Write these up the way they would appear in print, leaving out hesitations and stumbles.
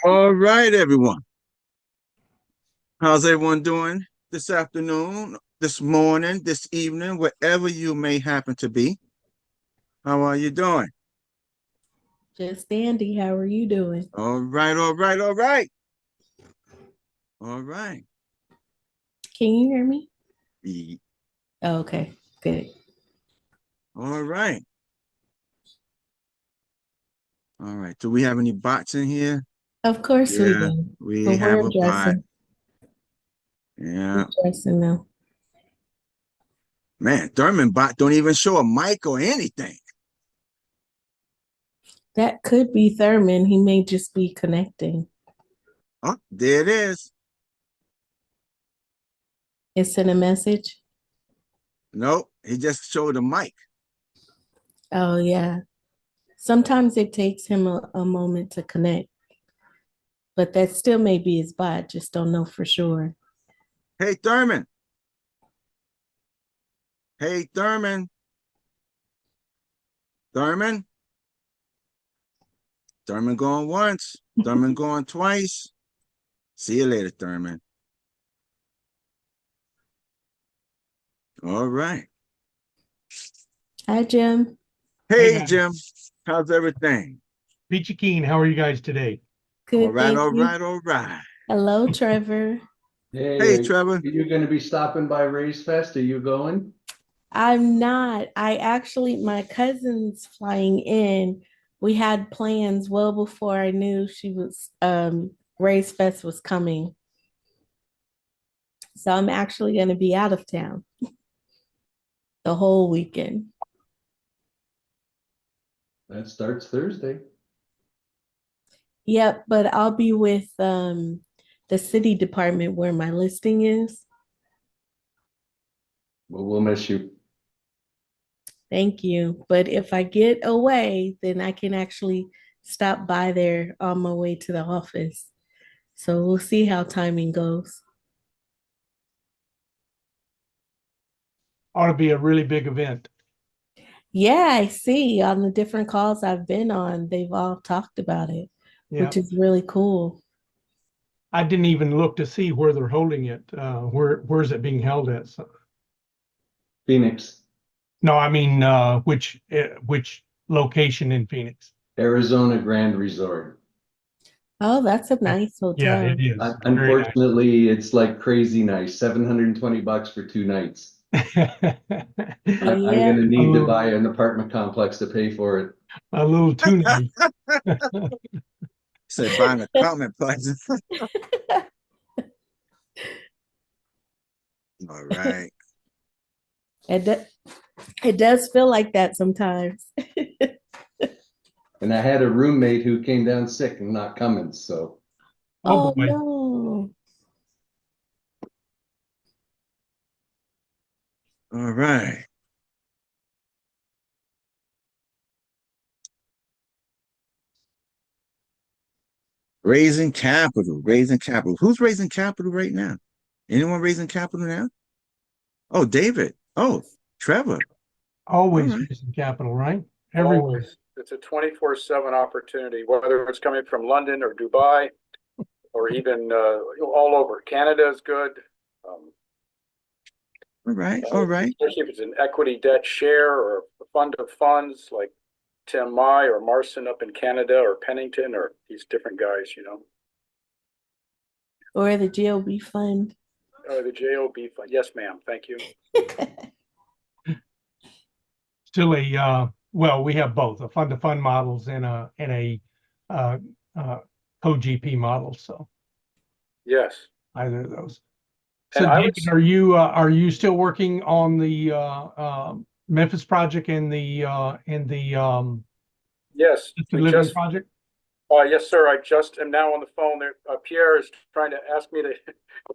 All right, everyone. How's everyone doing this afternoon, this morning, this evening, wherever you may happen to be? How are you doing? Just Andy, how are you doing? All right, all right, all right. All right. Can you hear me? E- Oh, okay, good. All right. All right. Do we have any bots in here? Of course we Yeah, do. we But we're have a bot. addressing, Yeah. them. Man, Thurman bot don't even show a mic or anything. That could be Thurman. He may just be connecting. Oh, there it is. It's in a message. Nope, he just showed a mic. Oh yeah. Sometimes it takes him a moment to connect, but that still may be his bot. Just don't know for sure. Hey, Thurman. Hey, Thurman. Thurman. Thurman going once. Thurman going twice. See you later, Thurman. All right. Hi, Jim. Hey Hey, guys, Jim. How's everything? Peachy Keen, how are you guys today? All Good, right, thank all you. right, all right. Hello, Trevor. Hey, Hey, are Trevor. you going to be stopping by Race Fest? Are you going? I'm not. My cousin's flying in. We had plans well before I knew Ray's Fest was coming. So I'm actually going to be out of town the whole weekend. That starts Thursday. Yep, but I'll be with the city department where my listing is. Well, we'll miss you. Thank you. But if I get away, then I can actually stop by there on my way to the office. So we'll see how timing goes. Ought to be a really big event. Yeah, I see on the different calls I've been on, they've all talked about it, Yeah, which is really cool. I didn't even look to see where they're holding it. Where's it being held at? So, Phoenix, no, I mean which location in Phoenix? Arizona Grand Resort. Oh, that's a nice Yeah, it hotel. is very nice. Unfortunately, it's like crazy nice. $720 for 2 nights. I'm Yeah. going to A need to little, buy an apartment complex to pay for it. a little too nice. Said buying a comment place. All right. It, do- it does feel like that sometimes. And I had a roommate who came down sick and not coming. So Oh Oh boy. no. All right. Raising capital, raising capital. Who's raising capital right now? Anyone raising capital now? Oh, David. Oh, Trevor. All Always right. raising capital, right? Everywhere. Always. It's a 24/7 opportunity, whether it's coming from London or Dubai or even all over. Canada is good, um, All right. All right. especially if it's an equity debt share or a fund of funds like Tim Mai or Marson up in Canada or Pennington or these different guys. Or the GOB fund. The JOB fund. Yes, ma'am. Thank you. Still well, we have both a fund to fund models and a uh, uh, co-GP model. So Yes. either of those. And So I would, David, are you still working on the Memphis project and the yes, assisted we living just, project? yes, sir. I just am now on the phone there. Pierre is trying to ask me to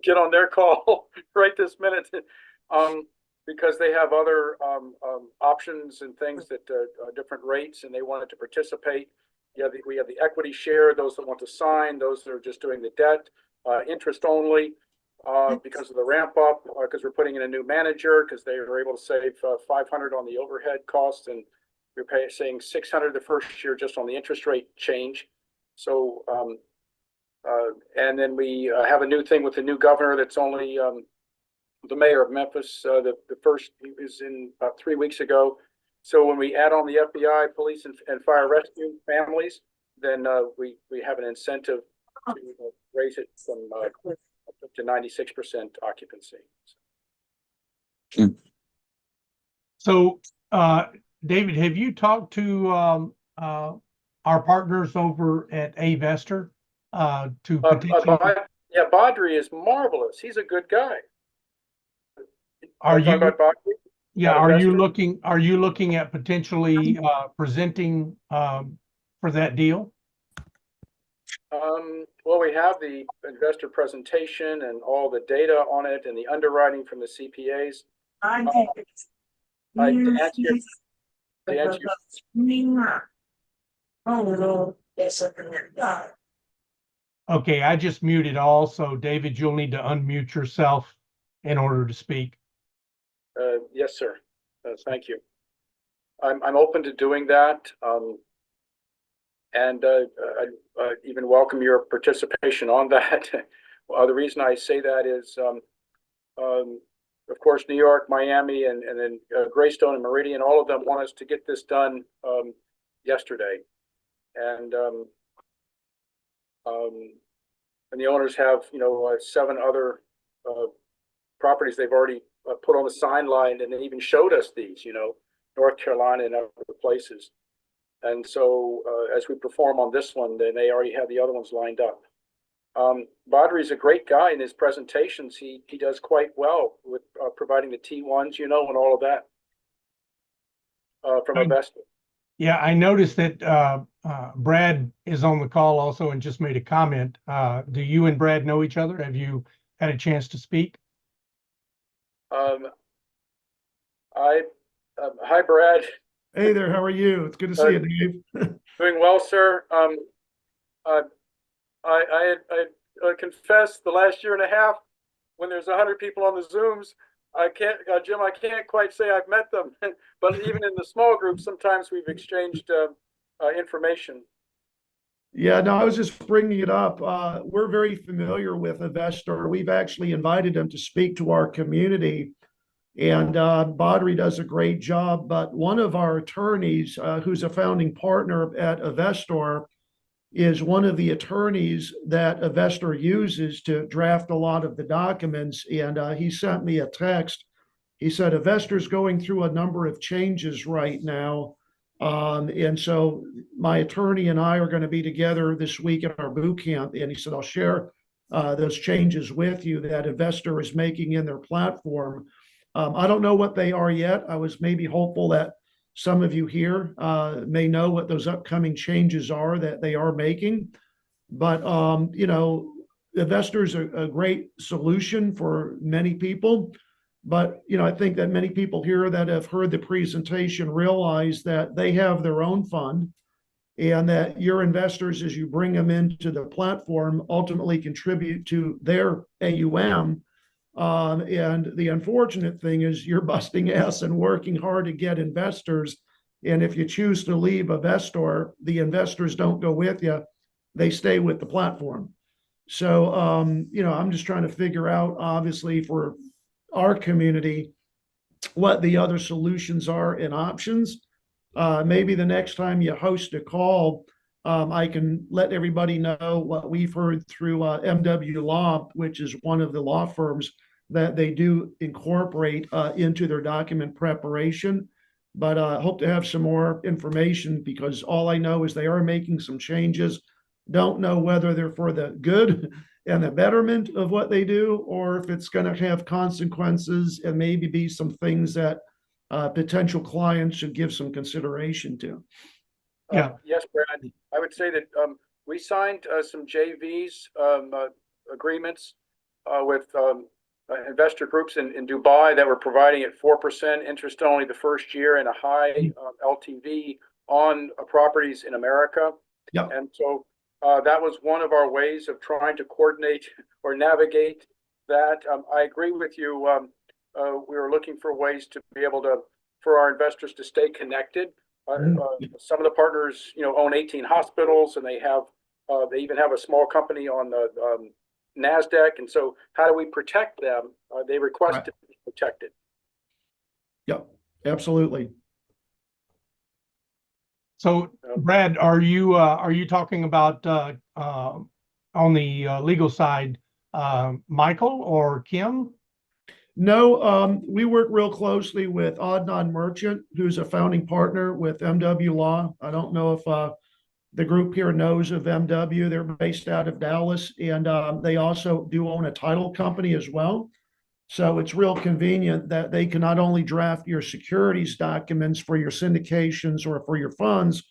get on their call right this minute. Um, because they have other options and things that different rates, and they wanted to participate. We have the equity share, those that want to sign, those that are just doing the debt, interest only, because of the ramp up, because we're putting in a new manager, because they were able to save 500 on the overhead costs, and saying 600 the first year just on the interest rate change. So And then we have a new thing with the new governor that's only the mayor of Memphis. The first is in about 3 weeks ago. So when we add on the FBI, police, and fire rescue families, then we have an incentive to raise it from up to 96% occupancy. So, David, have you talked to our partners over at Avestor to potentially? Yeah, Badri is marvelous. He's a good guy. Are you? About Badri? Yeah, are you looking at potentially presenting for that deal? Well, we have the investor presentation and all the data on it and the underwriting from the CPAs. Okay, I just muted all, so David, you'll need to unmute yourself in order to speak. Yes, sir. Thank you. I'm open to doing that. And I even welcome your participation on that. The reason I say that is, of course, New York, Miami, and then Greystone and Meridian, all of them want us to get this done yesterday. And the owners have, 7 other properties they've already put on the sign line, and they even showed us these, North Carolina and other places. And so as we perform on this one, then they already have the other ones lined up. Badri is a great guy in his presentations. He does quite well with providing the T1s, and all of that from Avestor. Yeah, I noticed that Brad is on the call also and just made a comment. Do you and Brad know each other? Have you had a chance to speak? Hi, Brad. Hey there, how are you? It's good to see you, Dave. Doing well, sir. I confess the last year and a half, when there's 100 people on the Zooms, I can't, Jim, I can't quite say I've met them, but even in the small groups, sometimes we've exchanged information. Yeah, no, I was just bringing it up. We're very familiar with Avestor. We've actually invited them to speak to our community, and Badri does a great job. But one of our attorneys, who's a founding partner at Avestor, is one of the attorneys that Avestor uses to draft a lot of the documents. And he sent me a text. He said, Avestor's going through a number of changes right now. And so my attorney and I are going to be together this week at our boot camp. And he said, I'll share those changes with you that Avestor is making in their platform. I don't know what they are yet. I was maybe hopeful that some of you here may know what those upcoming changes are that they are making. But, Avestor is a great solution for many people. But, I think that many people here that have heard the presentation realize that they have their own fund, and that your investors, as you bring them into the platform, ultimately contribute to their AUM. And the unfortunate thing is you're busting ass and working hard to get investors. And if you choose to leave Avestor, the investors don't go with you. They stay with the platform. So, I'm just trying to figure out, obviously, for our community, what the other solutions are and options. Maybe the next time you host a call, I can let everybody know what we've heard through MW Law, which is one of the law firms that they do incorporate into their document preparation. But I hope to have some more information, because all I know is they are making some changes. Don't know whether they're for the good and the betterment of what they do, or if it's going to have consequences and maybe be some things that potential clients should give some consideration to. Yeah. Yes, Brad. I would say that we signed some JVs agreements with investor groups in Dubai that were providing at 4% interest only the first year and a high LTV on properties in America. Yeah. And so that was one of our ways of trying to coordinate or navigate that. I agree with you. We were looking for ways to be able to, for our investors to stay connected. Some of the partners, own 18 hospitals, and they have They even have a small company on the NASDAQ. And so how do we protect them? They request Right. to be protected. Yep, absolutely. So, Brad, are you talking about on the legal side, Michael or Kim? No, we work real closely with Adnan Merchant, who's a founding partner with MW Law. I don't know if the group here knows of MW. They're based out of Dallas, and they also do own a title company as well. So it's real convenient that they can not only draft your securities documents for your syndications or for your funds,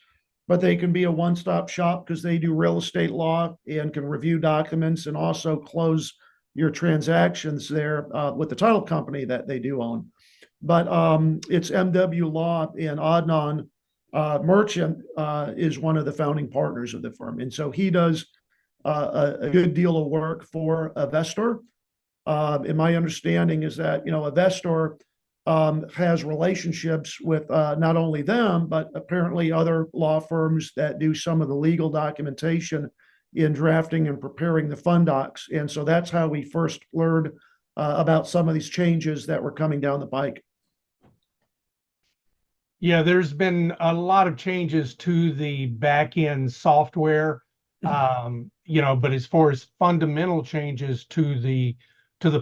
but they can be a one-stop shop because they do real estate law and can review documents and also close your transactions there with the title company that they do own. But it's MW Law, and Adnan Merchant is one of the founding partners of the firm. And so he does a good deal of work for Avestor. And my understanding is that, Avestor has relationships with not only them, but apparently other law firms that do some of the legal documentation in drafting and preparing the fund docs. And so that's how we first learned about some of these changes that were coming down the pike. Yeah, there's been a lot of changes to the back end software, but as far as fundamental changes to the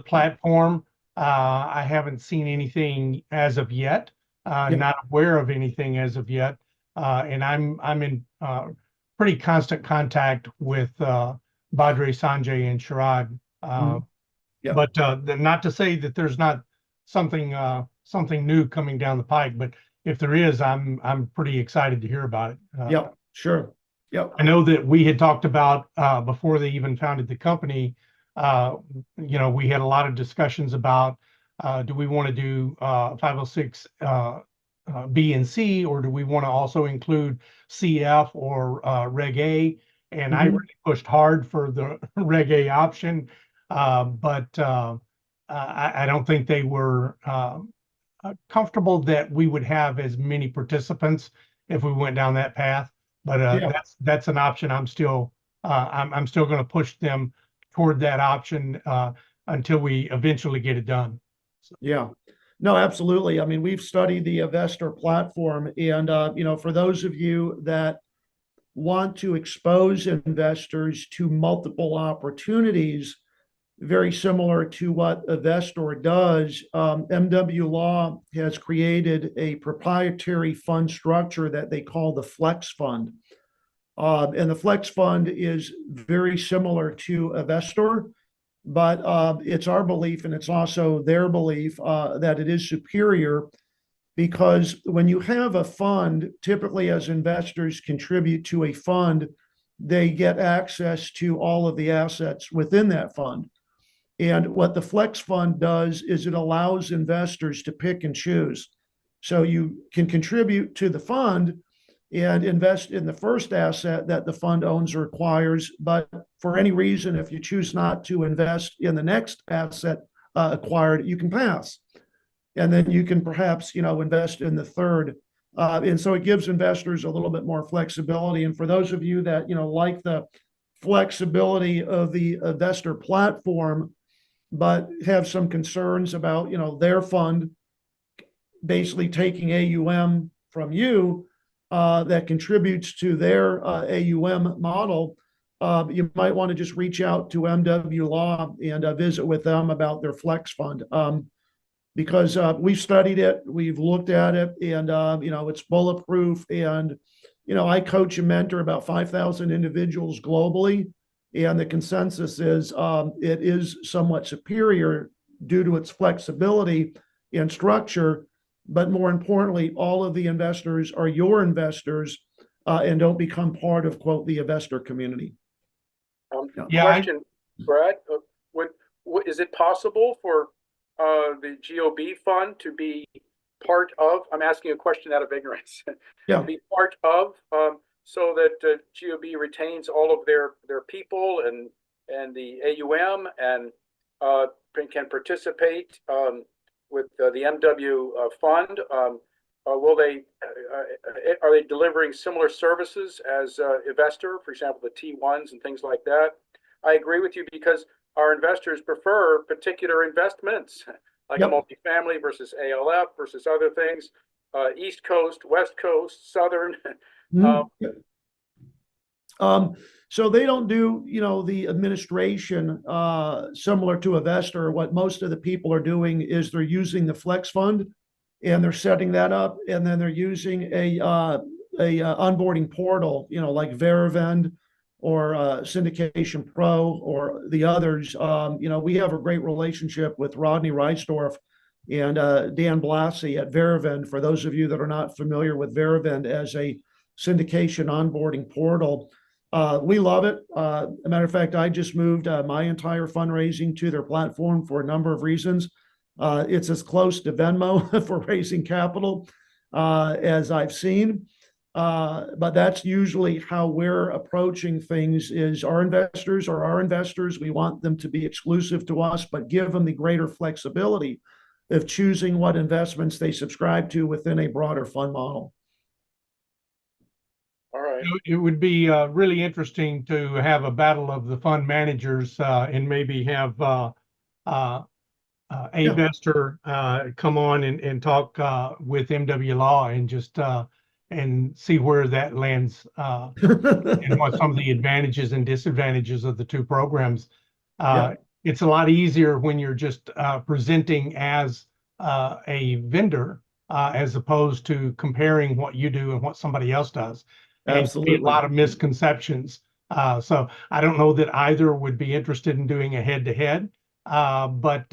platform, I haven't seen anything as of yet. Not aware of anything as of yet, and I'm in pretty constant contact with Badri, Sanjay, and Sharad. But not to say that there's not something new coming down the pike, but if there is, I'm pretty excited to hear about it. Sure. Yep. I know that we had talked about before they even founded the company. We had a lot of discussions about do we want to do 506 B and C, or do we want to also include CF or Reg A? And I really pushed hard for the Reg A option, but I don't think they were comfortable that we would have as many participants if we went down that path. But that's an option. I'm still going to push them toward that option until we eventually get it done. So. Yeah. No, absolutely. I mean, we've studied the Avestor platform, and for those of you that want to expose investors to multiple opportunities, very similar to what Avestor does, MW Law has created a proprietary fund structure that they call the Flex Fund. And the Flex Fund is very similar to Avestor, but it's our belief, and it's also their belief, that it is superior, because when you have a fund, typically as investors contribute to a fund, they get access to all of the assets within that fund. And what the Flex Fund does is it allows investors to pick and choose. So you can contribute to the fund and invest in the first asset that the fund owns or acquires. But for any reason, if you choose not to invest in the next asset acquired, you can pass. And then you can perhaps, invest in the third. And so it gives investors a little bit more flexibility. And for those of you that, like the flexibility of the Avestor platform, but have some concerns about, their fund basically taking AUM from you that contributes to their AUM model, you might want to just reach out to MW Law and visit with them about their Flex Fund. Because we've studied it, we've looked at it, and it's bulletproof. And I coach and mentor about 5,000 individuals globally, and the consensus is it is somewhat superior due to its flexibility and structure. But more importantly, all of the investors are your investors and don't become part of, quote, the investor community. Question, Brad, is it possible for the GOB fund to be part of, I'm asking a question out of ignorance, to be part of, so that GOB retains all of their people and the AUM and can participate with the MW fund Will they, are they delivering similar services as investor, for example, the T1s and things like that? I agree with you because our investors prefer particular investments, like Yep. a multifamily versus ALF versus other things, East Coast, West Coast, Southern. So they don't do, the administration similar to a Vestor. What most of the people are doing is they're using the Flex Fund, and they're setting that up, and then they're using a onboarding portal, like Veravend or Syndication Pro or the others. We have a great relationship with Rodney Reisdorf and Dan Blassie at Veravend. For those of you that are not familiar with Veravend as a syndication onboarding portal, we love it. A matter of fact, I just moved my entire fundraising to their platform for a number of reasons. It's as close to Venmo for raising capital as I've seen. But that's usually how we're approaching things is our investors are our investors. We want them to be exclusive to us, but give them the greater flexibility of choosing what investments they subscribe to within a broader fund model. All right. It would be really interesting to have a battle of the fund managers and maybe have Vestor come on and talk with MW Law and just and see where that lands and what some of the advantages and disadvantages of the two programs. It's a lot easier when you're just presenting as a vendor as opposed to comparing what you do and what somebody else does. Absolutely. And a lot of misconceptions. So I don't know that either would be interested in doing a head-to-head, but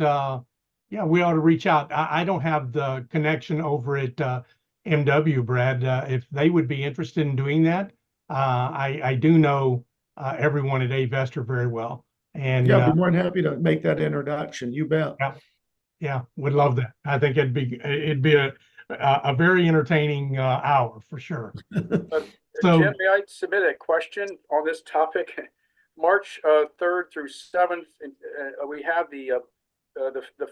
yeah, we ought to reach out. I don't have the connection over at MW, Brad. If they would be interested in doing that, I do know everyone at Vestor very well. And yeah, I'd be more than happy to make that introduction. You bet. Yeah, would love that. I think it'd be a very entertaining hour for sure. So, Jim, may I submit a question on this topic? March 3rd through 7th, we have the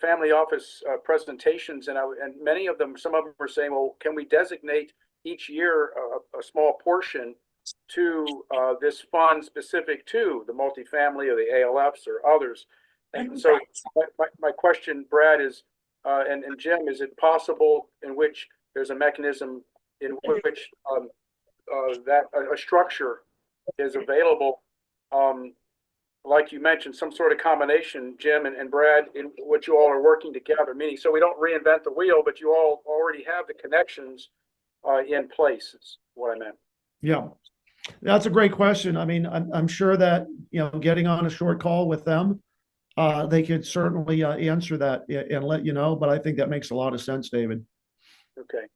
family office presentations, and many of them, some of them are saying, well, can we designate each year a small portion to this fund specific to the multifamily or the ALFs or others? And so my question, Brad, is, and Jim, is it possible in which there's a mechanism in which that a structure is available, like you mentioned, some sort of combination, Jim and Brad, in what you all are working together, meaning so we don't reinvent the wheel, but you all already have the connections in place, is what I meant. Yeah, that's a great question. I mean, I'm sure that, getting on a short call with them, they could certainly answer that and let you know, but I think that makes a lot of sense, David. Okay,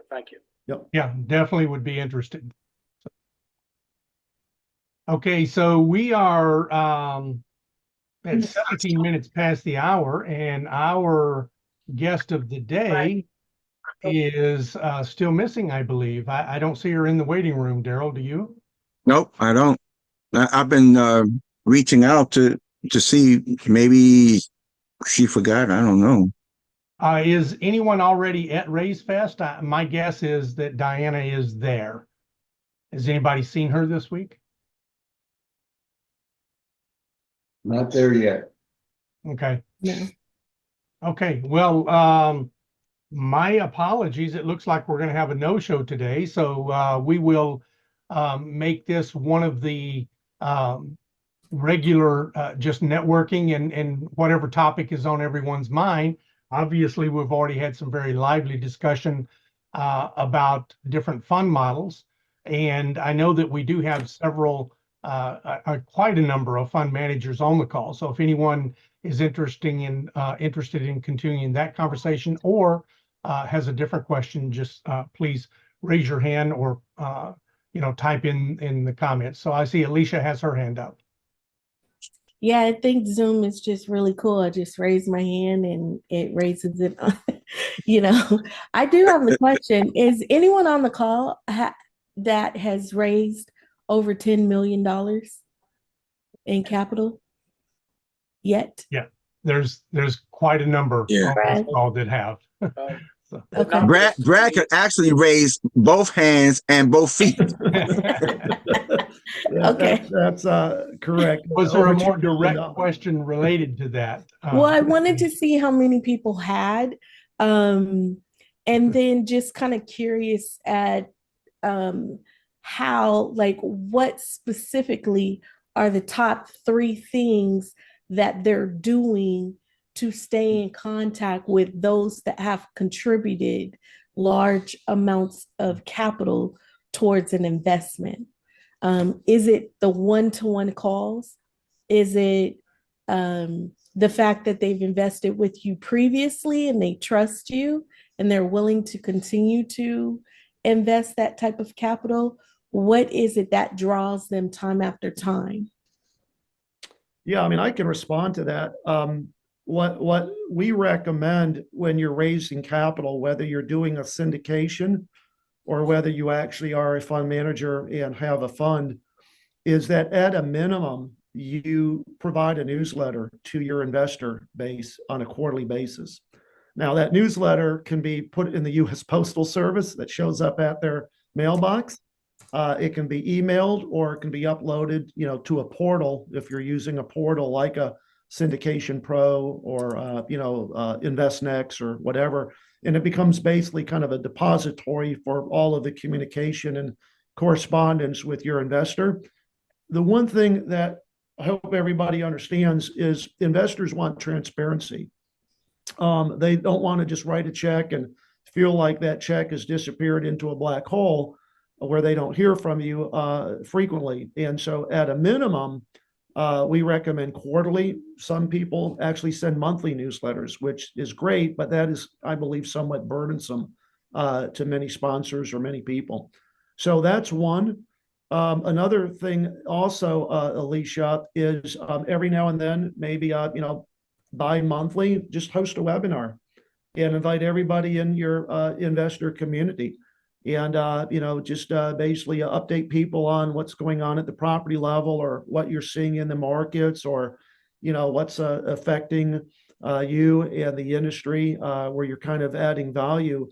thank you. Yep. yeah, definitely would be interested. Okay, so we are at 17 minutes past the hour, and our guest of the day is still missing, I believe. I don't see her in the waiting room. Daryl, do you? Nope, I don't. I've been reaching out to see maybe she forgot. I don't know. Is anyone already at Raise Fest? My guess is that Diana is there. Has anybody seen her this week? Not there yet. Okay. No. Okay. Well, my apologies. It looks like we're going to have a no-show today. So we will make this one of the regular just networking and whatever topic is on everyone's mind. Obviously, we've already had some very lively discussion about different fund models. And I know that we do have several, quite a number of fund managers on the call. So if anyone is interested in continuing that conversation or has a different question, just please raise your hand or type in the comments. So I see Alicia has her hand up. Yeah, I think Zoom is just really cool. I just raise my hand and it raises it. I do have the question. Is anyone on the call that has raised over $10 million in capital yet? Yeah, there's quite a number on this call that have. So. Okay. Brad could actually raise both hands and both feet. Okay. That's correct. Was there a Over more $2 direct million. question related to that? Well, I wanted to see how many people had, and then just kind of curious at how, like, what specifically are the top 3 things that they're doing to stay in contact with those that have contributed large amounts of capital towards an investment. Is it the one-to-one calls? Is it the fact that they've invested with you previously and they trust you and they're willing to continue to invest that type of capital? What is it that draws them time after time? Yeah, I mean, I can respond to that. What we recommend when you're raising capital, whether you're doing a syndication or whether you actually are a fund manager and have a fund, is that at a minimum, you provide a newsletter to your investor base on a quarterly basis. Now, that newsletter can be put in the U.S. Postal Service that shows up at their mailbox. It can be emailed or it can be uploaded, to a portal if you're using a portal like a Syndication Pro or, InvestNext or whatever. And it becomes basically kind of a depository for all of the communication and correspondence with your investor. The one thing that I hope everybody understands is investors want transparency. They don't want to just write a check and feel like that check has disappeared into a black hole where they don't hear from you frequently. And so at a minimum, we recommend quarterly. Some people actually send monthly newsletters, which is great, but that is, I believe, somewhat burdensome to many sponsors or many people. So that's one. Another thing also, Alicia, is every now and then, maybe, bi-monthly, just host a webinar and invite everybody in your investor community. And, just basically update people on what's going on at the property level or what you're seeing in the markets or, what's affecting you and the industry where you're kind of adding value.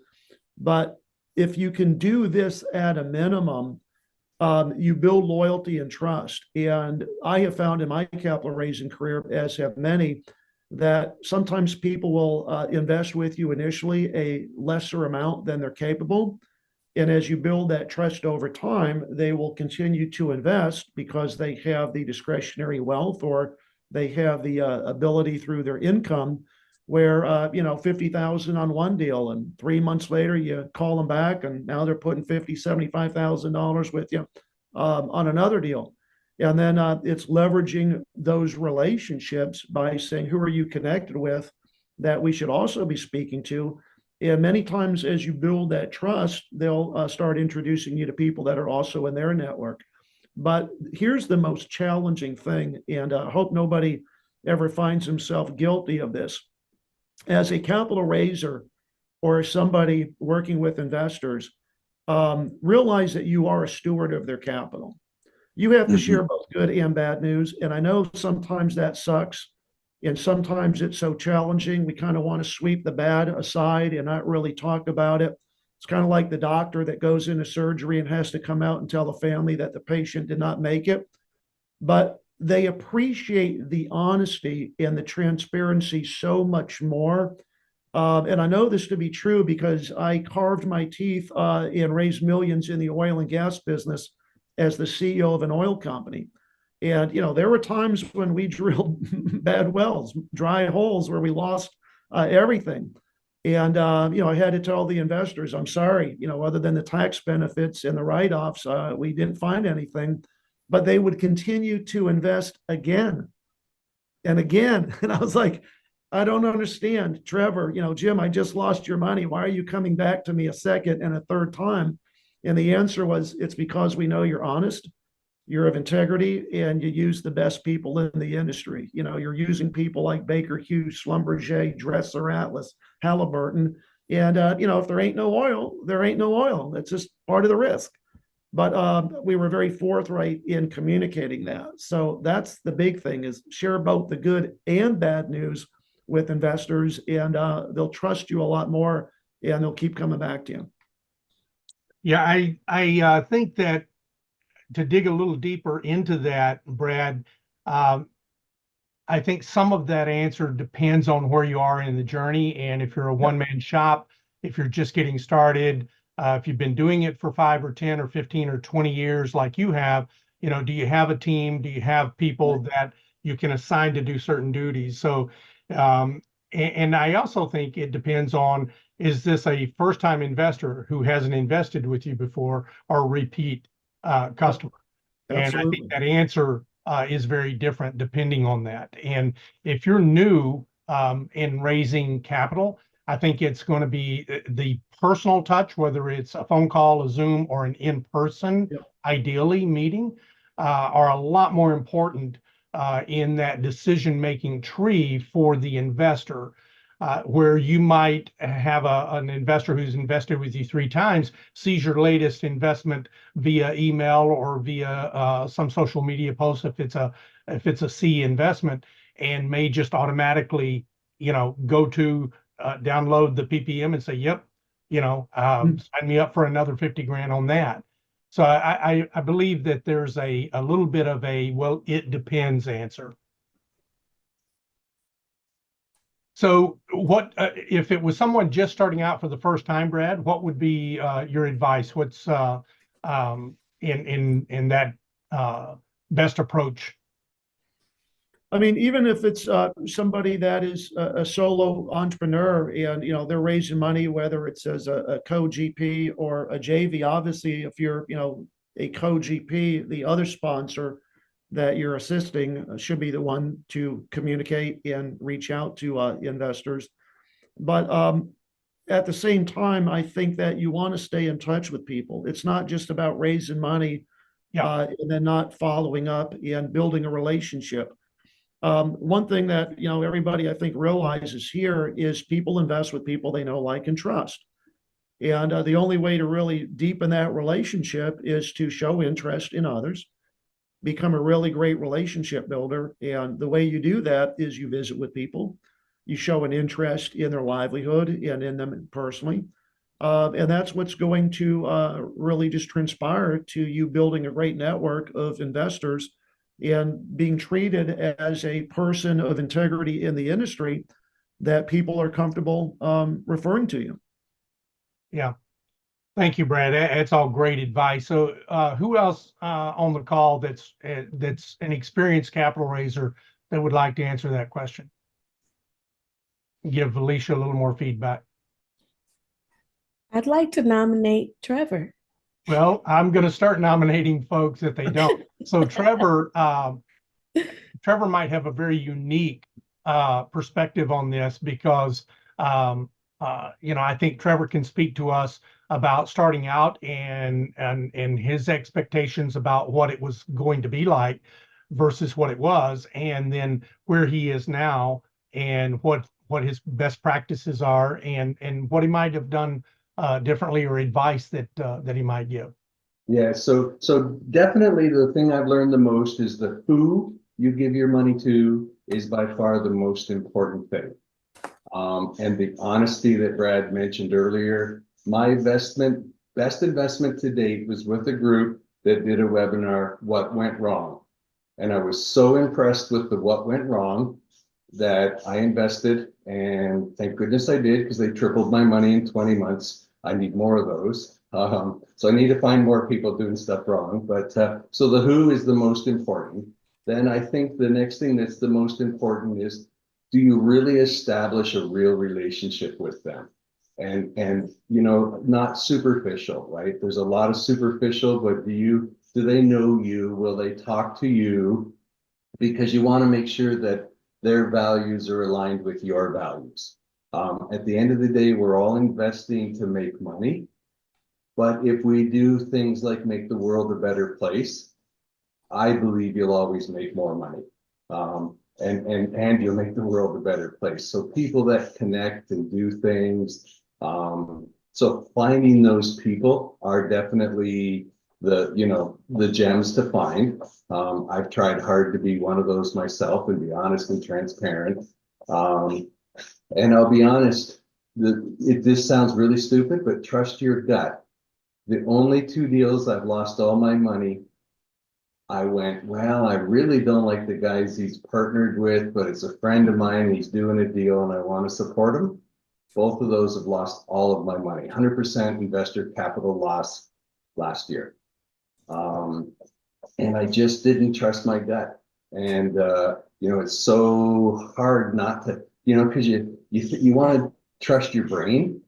But if you can do this at a minimum, you build loyalty and trust. And I have found in my capital raising career, as have many, that sometimes people will invest with you initially a lesser amount than they're capable. And as you build that trust over time, they will continue to invest because they have the discretionary wealth or they have the ability through their income where, 50,000 on one deal and 3 months later you call them back and now they're putting $50,000, $75,000 with you on another deal. And then it's leveraging those relationships by saying, who are you connected with that we should also be speaking to? And many times as you build that trust, they'll start introducing you to people that are also in their network. But here's the most challenging thing, and I hope nobody ever finds himself guilty of this. As a capital raiser or somebody working with investors, realize that you are a steward of their capital. You have to share both good and bad news. And I know sometimes that sucks. And sometimes it's so challenging, we kind of want to sweep the bad aside and not really talk about it. It's kind of like the doctor that goes into surgery and has to come out and tell the family that the patient did not make it. But they appreciate the honesty and the transparency so much more. And I know this to be true because I carved my teeth and raised millions in the oil and gas business as the CEO of an oil company. And, there were times when we drilled bad wells, dry holes where we lost everything. And, I had to tell the investors, I'm sorry, other than the tax benefits and the write-offs, we didn't find anything. But they would continue to invest again and again. And I was like, I don't understand, Trevor, Jim, I just lost your money. Why are you coming back to me a second and a third time? And the answer was, it's because we know you're honest. You're of integrity and you use the best people in the industry. You're using people like Baker Hughes, Schlumberger, Dressler, Atlas, Halliburton. And, if there ain't no oil, there ain't no oil. That's just part of the risk. But we were very forthright in communicating that. So that's the big thing is share both the good and bad news with investors and they'll trust you a lot more and they'll keep coming back to you. Yeah, I think that to dig a little deeper into that, Brad, I think some of that answer depends on where you are in the journey. And if you're a one-man shop, if you're just getting started, if you've been doing it for 5 or 10 or 15 or 20 years like you have, do you have a team? Do you have people that you can assign to do certain duties? So, and I also think it depends on, is this a first-time investor who hasn't invested with you before, or a repeat customer? And I think that answer is very different depending on that. And if you're new in raising capital, I think it's going to be the personal touch, whether it's a phone call, a Zoom, or an in-person, ideally meeting, are a lot more important in that decision-making tree for the investor. Where you might have an investor who's invested with you 3 times, sees your latest investment via email or via some social media post if it's a C investment, and may just automatically go to download the PPM and say, yep, sign me up for another 50 grand on that. So I believe that there's a little bit of a, well, it depends answer. So what if it was someone just starting out for the first time, Brad? What would be your advice? What's in that best approach? I mean, even if it's somebody that is a solo entrepreneur and they're raising money, whether it's as a co-GP or a JV. Obviously, if you're a co-GP, the other sponsor that you're assisting should be the one to communicate and reach out to investors. But at the same time, I think that you want to stay in touch with people. It's not just about raising money and then not following up and building a relationship. One thing that everybody I think realizes here is people invest with people they know, like, and trust. And the only way to really deepen that relationship is to show interest in others, become a really great relationship builder. And the way you do that is you visit with people, you show an interest in their livelihood and in them personally. And that's what's going to really just transpire to you building a great network of investors and being treated as a person of integrity in the industry that people are comfortable referring to you. Yeah. Thank you, Brad. That's all great advice. So who else on the call that's an experienced capital raiser that would like to answer that question? Give Alicia a little more feedback. I'd like to nominate Trevor. Well, I'm going to start nominating folks if they don't. So Trevor might have a very unique perspective on this because I think Trevor can speak to us about starting out and his expectations about what it was going to be like versus what it was, and then where he is now and what his best practices are and what he might have done differently, or advice that he might give. Yeah, so definitely the thing I've learned the most is the who you give your money to is by far the most important thing. And the honesty that Brad mentioned earlier, my best investment to date was with a group that did a webinar, What Went Wrong? And I was so impressed with the what went wrong that I invested, and thank goodness I did, because they tripled my money in 20 months. I need more of those. So I need to find more people doing stuff wrong. But so the who is the most important. Then I think the next thing that's the most important is, do you really establish a real relationship with them? And not superficial, right? There's a lot of superficial, but do they know you? Will they talk to you? Because you want to make sure that their values are aligned with your values. At the end of the day, we're all investing to make money. But if we do things like make the world a better place, I believe you'll always make more money. And you'll make the world a better place. So people that connect and do things. So finding those people are definitely the gems to find. I've tried hard to be one of those myself and be honest and transparent. And I'll be honest, this sounds really stupid, but trust your gut. The only 2 deals I've lost all my money, I went, well, I really don't like the guys he's partnered with, but it's a friend of mine, he's doing a deal and I want to support him. Both of those have lost all of my money, 100% investor capital loss last year. And I just didn't trust my gut. And, you know, it's so hard not to, you know, because you want to trust your brain.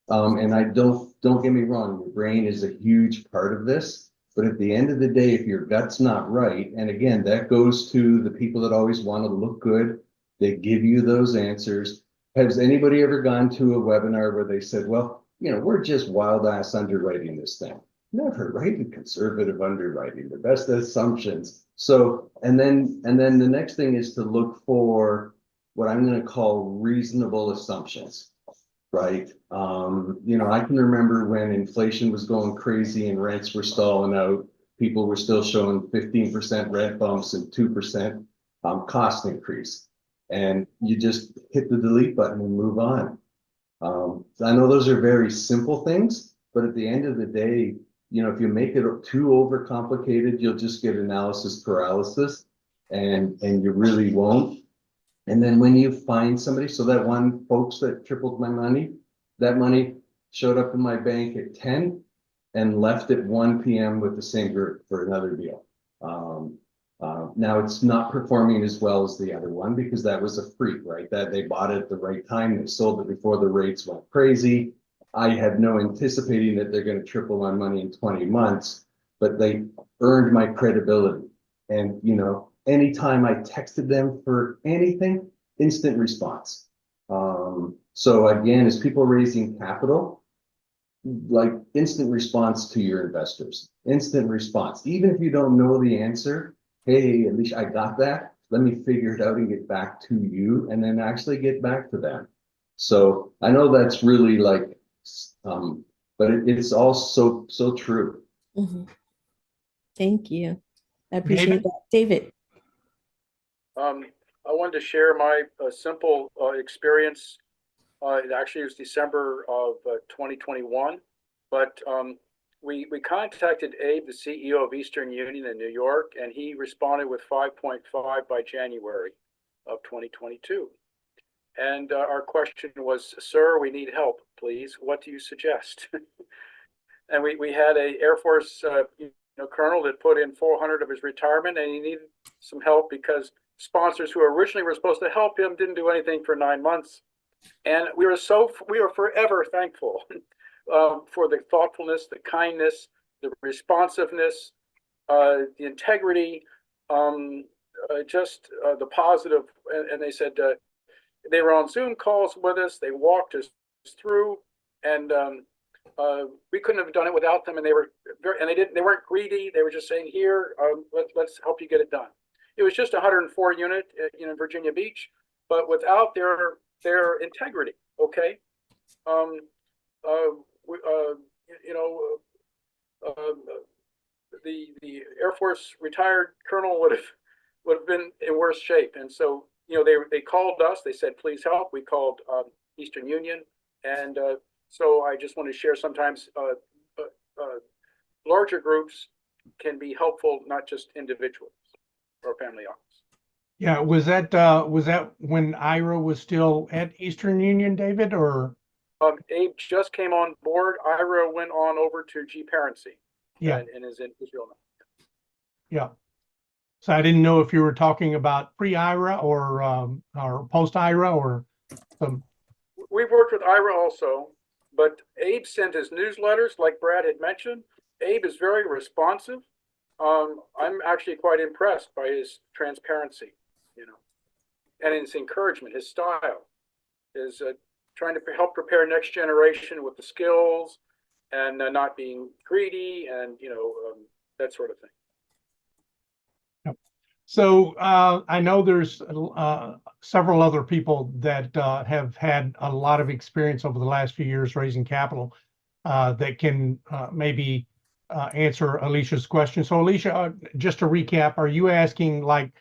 And I don't get me wrong, your brain is a huge part of this. But at the end of the day, if your gut's not right, and again, that goes to the people that always want to look good, they give you those answers. Has anybody ever gone to a webinar where they said, well, you know, we're just wild ass underwriting this thing? Never, right? Conservative underwriting, the best assumptions. So, and then the next thing is to look for what I'm going to call reasonable assumptions, right? You know, I can remember when inflation was going crazy and rents were stalling out, people were still showing 15% rent bumps and 2% cost increase. And you just hit the delete button and move on. I know those are very simple things, but at the end of the day, you know, if you make it too overcomplicated, you'll just get analysis paralysis, and you really won't. And then when you find somebody, so that one folks that tripled my money, that money showed up in my bank at 10 and left at 1 p.m. with the same group for another deal. Now it's not performing as well as the other one because that was a freak, right? That they bought it at the right time. They sold it before the rates went crazy. I had no anticipating that they're going to triple my money in 20 months, but they earned my credibility. And, you know, anytime I texted them for anything, instant response. So again, as people raising capital, like instant response to your investors, instant response. Even if you don't know the answer, hey, at least I got that. Let me figure it out and get back to you and then actually get back to them. So I know that's really like, but it's all so true. Mm-hmm. Thank you. I appreciate that. David. I wanted to share my simple experience. It actually was December of 2021, but we contacted Abe, the CEO of Eastern Union in New York, and he responded with 5.5 by January of 2022. And our question was, sir, we need help, please. What do you suggest? And we had a Air Force colonel that put in 400 of his retirement, and he needed some help because sponsors who originally were supposed to help him didn't do anything for 9 months. And we were forever thankful for the thoughtfulness, the kindness, the responsiveness, the integrity, just the positive. And they said they were on Zoom calls with us. They walked us through, and we couldn't have done it without them. And they weren't greedy. They were just saying, here, let's help you get it done. It was just a 104 unit in Virginia Beach, but without their integrity. Okay. The Air Force retired colonel would have been in worse shape. And so, they called us, they said, please help. We called Eastern Union. And so I just want to share sometimes larger groups can be helpful, not just individuals or family office. Yeah, was that when Ira was still at Eastern Union, David, or? Abe just came on board. Ira went on over to G-Parency. Yeah, and is in Israel now. Yeah. So I didn't know if you were talking about pre-Ira or post-Ira or some. We've worked with Ira also, but Abe sent his newsletters, like Brad had mentioned. Abe is very responsive. I'm actually quite impressed by his transparency, and his encouragement, his style, is trying to help prepare next generation with the skills and not being greedy and, that sort of thing. So I know there's several other people that have had a lot of experience over the last few years raising capital that can maybe answer Alicia's question. So Alicia, just to recap, are you asking like,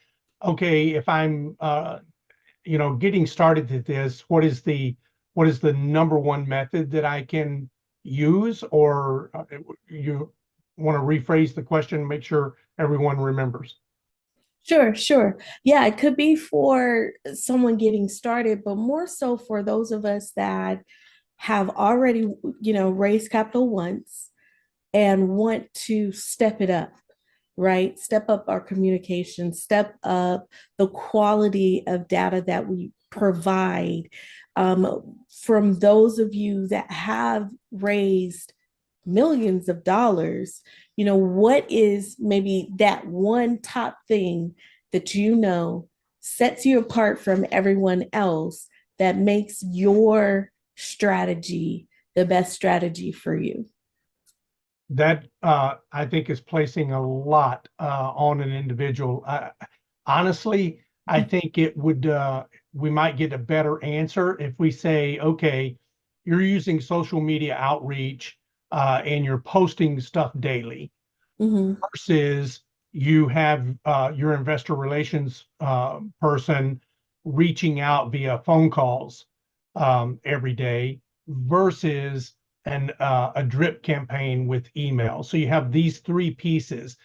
okay, if I'm, getting started at this, what is the what is the number one method that I can use, or you want to rephrase the question and make sure everyone remembers? Sure, sure. Yeah, it could be for someone getting started, but more so for those of us that have already, raised capital once and want to step it up, right? Step up our communication, step up the quality of data that we provide. From those of you that have raised millions of dollars, what is maybe that one top thing that sets you apart from everyone else that makes your strategy the best strategy for you? That I think is placing a lot on an individual. Honestly, I think it would we might get a better answer if we say, okay, you're using social media outreach and you're posting stuff daily, versus you have your investor relations person reaching out via phone calls every day, versus a drip campaign with email. So you have these three pieces.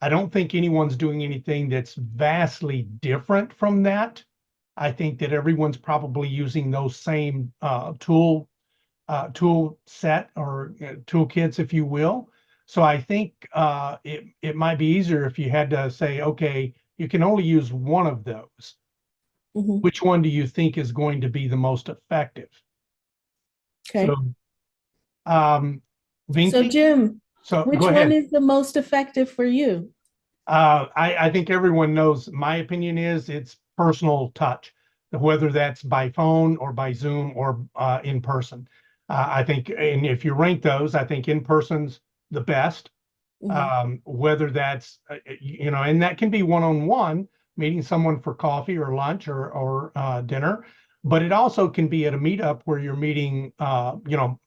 I don't think anyone's doing anything that's vastly different from that. I think that everyone's probably using those same tool set or toolkits, if you will. So I think it might be easier if you had to say, okay, you can only use one of those. Which one do you think is going to be the most effective? Okay. So, Vinky, So Jim, so which go one ahead. is the most effective for you? I think everyone knows, my opinion is it's personal touch, whether that's by phone or by Zoom or in person. I think, and if you rank those, I think in person's the best. Whether that's, and that can be one-on-one, meeting someone for coffee or lunch or dinner, but it also can be at a meetup where you're meeting,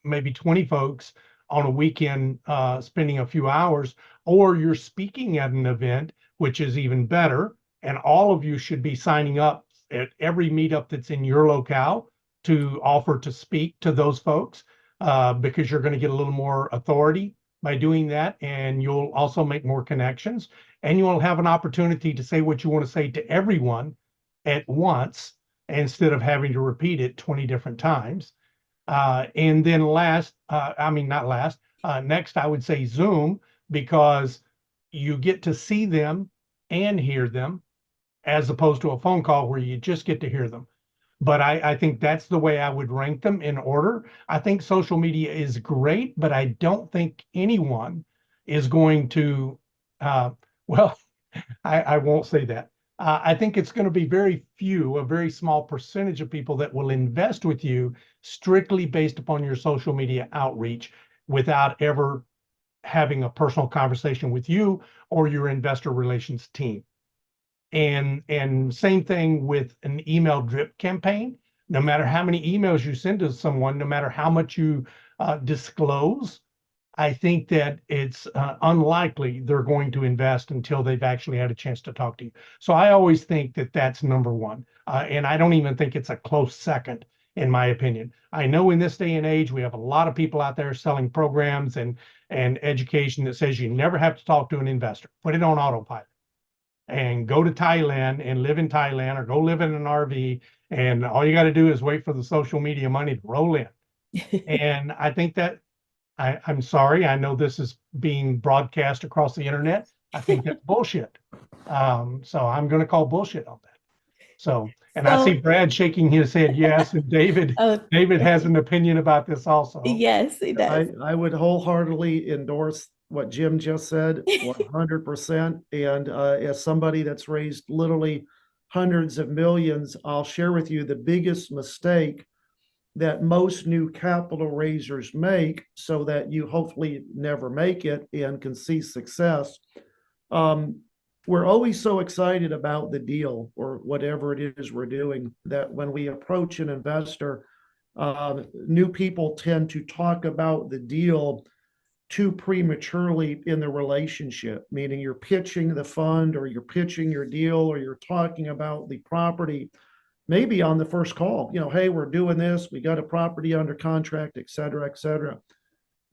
maybe 20 folks on a weekend, spending a few hours, or you're speaking at an event, which is even better. And all of you should be signing up at every meetup that's in your locale to offer to speak to those folks, because you're going to get a little more authority by doing that. And you'll also make more connections, and you will have an opportunity to say what you want to say to everyone at once, instead of having to repeat it 20 different times. And then next, I would say Zoom, because you get to see them and hear them, as opposed to a phone call where you just get to hear them. But I think that's the way I would rank them in order. I think social media is great, but I don't think anyone is going to, well, I won't say that. I think it's going to be a very small percentage of people that will invest with you strictly based upon your social media outreach, without ever having a personal conversation with you or your investor relations team. And same thing with an email drip campaign. No matter how many emails you send to someone, no matter how much you disclose, I think that it's unlikely they're going to invest until they've actually had a chance to talk to you. So I always think that that's number one. And I don't even think it's a close second, in my opinion. I know in this day and age, we have a lot of people out there selling programs and education that says you never have to talk to an investor. Put it on autopilot and go to Thailand and live in Thailand, or go live in an RV, and all you got to do is wait for the social media money to roll in. And I think that I'm sorry, I know this is being broadcast across the internet. I think that's bullshit. So I'm going to call bullshit on that. So, and I see Brad shaking his head yes, and David has an opinion about this also. Yes, he does. I would wholeheartedly endorse what Jim just said, 100%. And as somebody that's raised literally hundreds of millions, I'll share with you the biggest mistake that most new capital raisers make, so that you hopefully never make it and can see success. We're always so excited about the deal or whatever it is we're doing, that when we approach an investor, new people tend to talk about the deal too prematurely in the relationship, meaning you're pitching the fund or you're pitching your deal or you're talking about the property maybe on the first call, hey, we're doing this, we got a property under contract, et cetera, et cetera.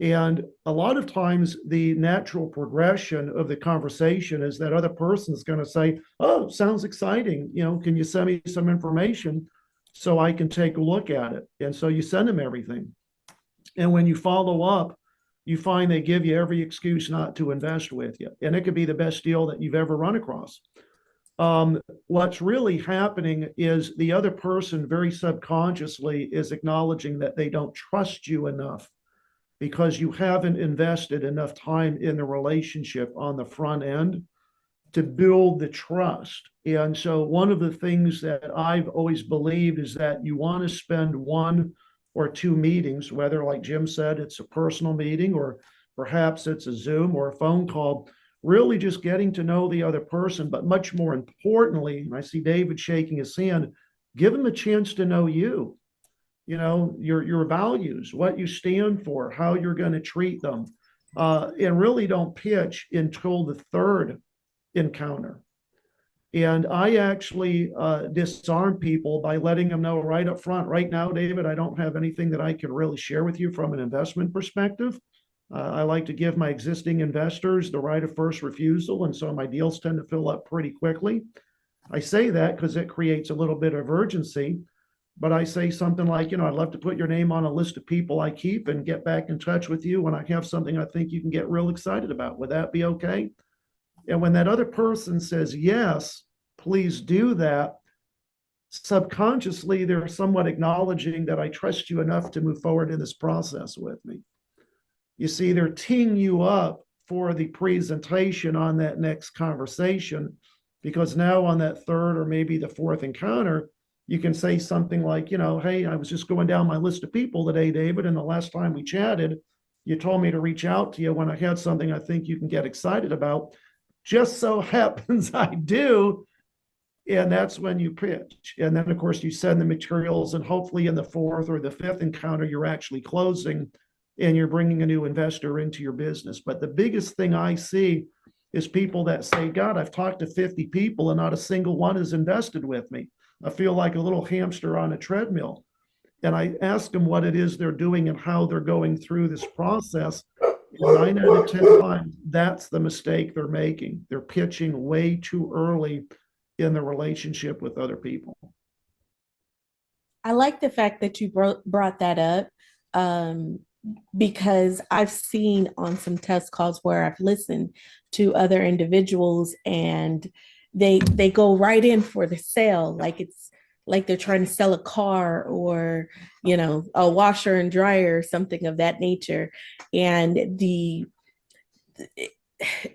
And a lot of times the natural progression of the conversation is that other person's going to say, oh, sounds exciting. Can you send me some information so I can take a look at it? And so you send them everything. And when you follow up, you find they give you every excuse not to invest with you. And it could be the best deal that you've ever run across. What's really happening is the other person very subconsciously is acknowledging that they don't trust you enough because you haven't invested enough time in the relationship on the front end to build the trust. And so one of the things that I've always believed is that you want to spend 1 or 2 meetings, whether, like Jim said, it's a personal meeting or perhaps it's a Zoom or a phone call, really just getting to know the other person. But much more importantly, and I see David shaking his hand, give them a chance to know you. Your values, what you stand for, how you're going to treat them, and really don't pitch until the 3rd encounter. And I actually disarm people by letting them know right up front, right now, David, I don't have anything that I can really share with you from an investment perspective. I like to give my existing investors the right of first refusal, and so my deals tend to fill up pretty quickly. I say that because it creates a little bit of urgency. But I say something like, I'd love to put your name on a list of people I keep and get back in touch with you when I have something I think you can get real excited about. Would that be okay? And when that other person says, yes, please do that, subconsciously, they're somewhat acknowledging that I trust you enough to move forward in this process with me. You see, they're teeing you up for the presentation on that next conversation, because now on that 3rd or maybe the 4th encounter, you can say something like, hey, I was just going down my list of people today, David, and the last time we chatted, you told me to reach out to you when I had something I think you can get excited about. Just so happens I do. And that's when you pitch. And then, of course, you send the materials, and hopefully in the 4th or the 5th encounter, you're actually closing and you're bringing a new investor into your business. But the biggest thing I see is people that say, God, I've talked to 50 people and not a single one has invested with me. I feel like a little hamster on a treadmill. And I ask them what it is they're doing and how they're going through this process. And 9 out of 10 times, that's the mistake they're making. They're pitching way too early in the relationship with other people. I like the fact that you brought that up, because I've seen on some test calls where I've listened to other individuals and they go right in for the sale, like it's like they're trying to sell a car or a washer and dryer or something of that nature. And the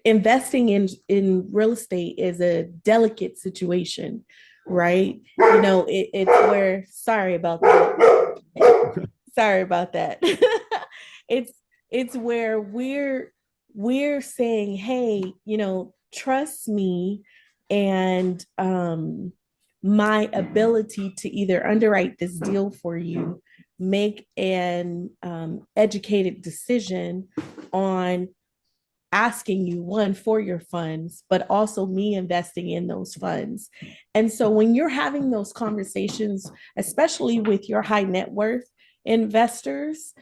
investing in real estate is a delicate situation, right? It's where, sorry about that. It's where we're saying, hey, trust me, and my ability to either underwrite this deal for you, make an educated decision on asking you, one, for your funds, but also me investing in those funds. And so when you're having those conversations, especially with your high net worth investors,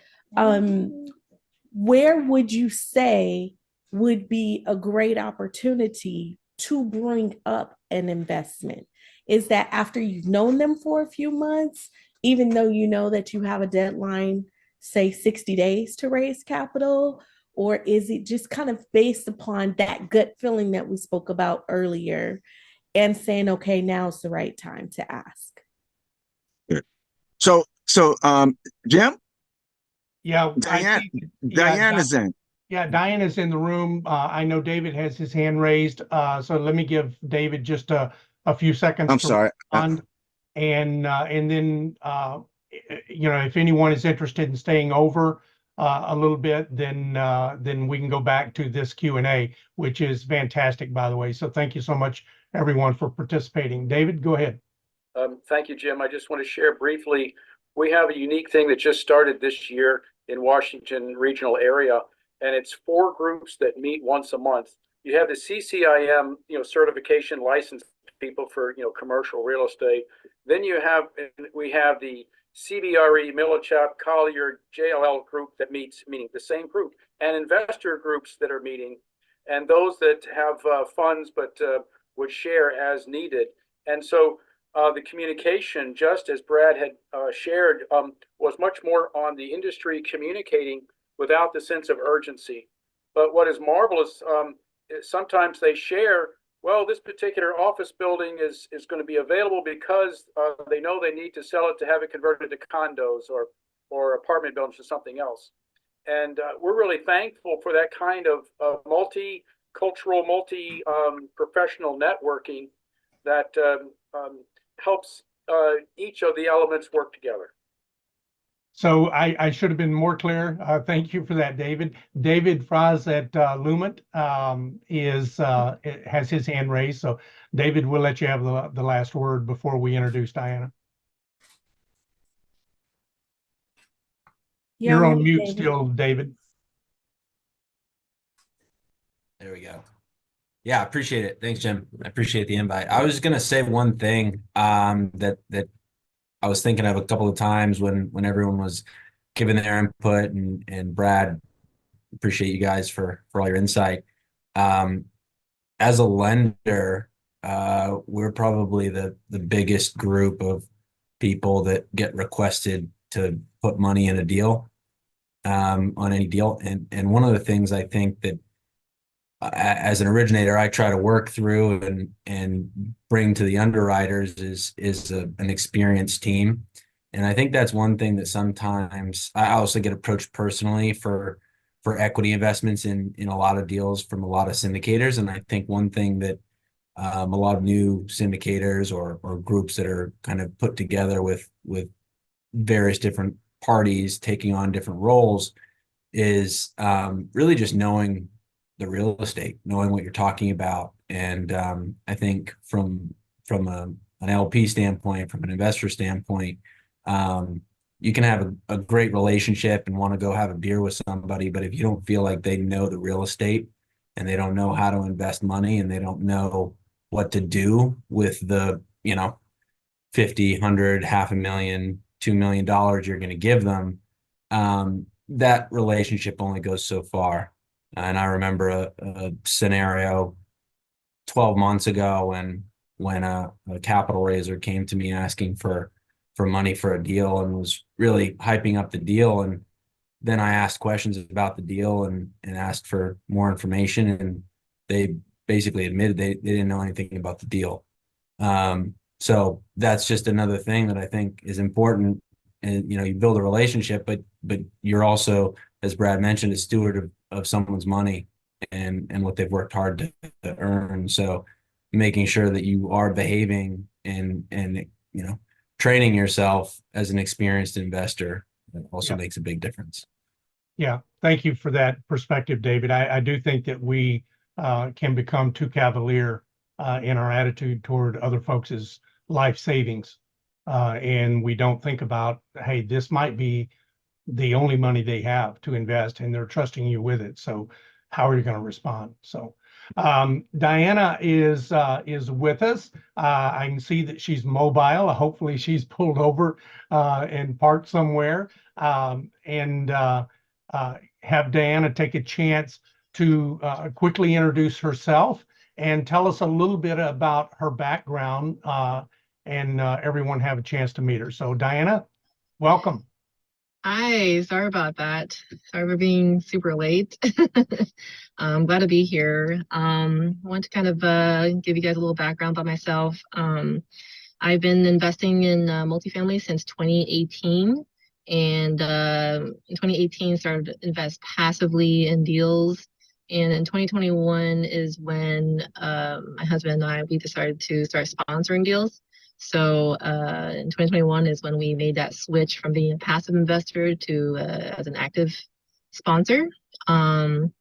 where would you say would be a great opportunity to bring up an investment? Is that after you've known them for a few months, even though you know that you have a deadline, say 60 days to raise capital? Or is it just kind of based upon that gut feeling that we spoke about earlier and saying, okay, now's the right time to ask? Good. So, Jim? Yeah, Diana's in. Yeah, Diana's in the room. I know David has his hand raised. So let me give David just a few seconds. I'm sorry. Respond. And then, if anyone is interested in staying over a little bit, then we can go back to this Q&A, which is fantastic, by the way. So thank you so much, everyone, for participating. David, go ahead. Thank you, Jim. I just want to share briefly, we have a unique thing that just started this year in Washington regional area, and it's 4 groups that meet once a month. You have the CCIM, certification license people for, commercial real estate. Then we have the CBRE, Millichap, Collier, JLL group that meets, meaning the same group, and investor groups that are meeting, and those that have funds but would share as needed. And so the communication, just as Brad had shared, was much more on the industry communicating without the sense of urgency. But what is marvelous, is sometimes they share, well, this particular office building is going to be available because they know they need to sell it to have it converted to condos or apartment buildings or something else. And we're really thankful for that kind of multicultural, multi-professional networking that helps each of the elements work together. So I should have been more clear. Thank you for that, David. David Fraz at Lument has his hand raised. So David, we'll let you have the last word before we introduce Diana. You're on mute still, David. There we go. Yeah, I appreciate it. Thanks, Jim. I appreciate the invite. I was going to say one thing that I was thinking of a couple of times when everyone was giving their input, and Brad, appreciate you guys for all your insight. As a lender, we're probably the biggest group of people that get requested to put money in a deal, on any deal. And one of the things I think that as an originator, I try to work through and bring to the underwriters is an experienced team. And I think that's one thing that sometimes I also get approached personally for equity investments in a lot of deals from a lot of syndicators. And I think one thing that a lot of new syndicators or groups that are kind of put together with various different parties taking on different roles is really just knowing the real estate, knowing what you're talking about. And I think from an LP standpoint, from an investor standpoint, you can have a great relationship and want to go have a beer with somebody, but if you don't feel like they know the real estate and they don't know how to invest money and they don't know what to do with the, 50, 100, $500,000, $2 million you're going to give them, that relationship only goes so far. And I remember a scenario 12 months ago when a capital raiser came to me asking for money for a deal and was really hyping up the deal. And then I asked questions about the deal and asked for more information. And they basically admitted they didn't know anything about the deal. So that's just another thing that I think is important. And, you build a relationship, but you're also, as Brad mentioned, a steward of someone's money and what they've worked hard to earn. So making sure that you are behaving and training yourself as an experienced investor also makes a big difference. Yeah, thank you for that perspective, David. I do think that we can become too cavalier in our attitude toward other folks' life savings. And we don't think about, hey, this might be the only money they have to invest and they're trusting you with it. So how are you going to respond? So Diana is with us. I can see that she's mobile. Hopefully she's pulled over and parked somewhere, and have Diana take a chance to quickly introduce herself and tell us a little bit about her background, and everyone have a chance to meet her. So Diana, welcome. Hi, sorry about that. Sorry for being super late. I'm glad to be here. I want to kind of give you guys a little background about myself. I've been investing in multifamily since 2018, and in 2018 started to invest passively in deals. And in 2021 is when my husband and I, we decided to start sponsoring deals. So in 2021 is when we made that switch from being a passive investor to as an active sponsor. And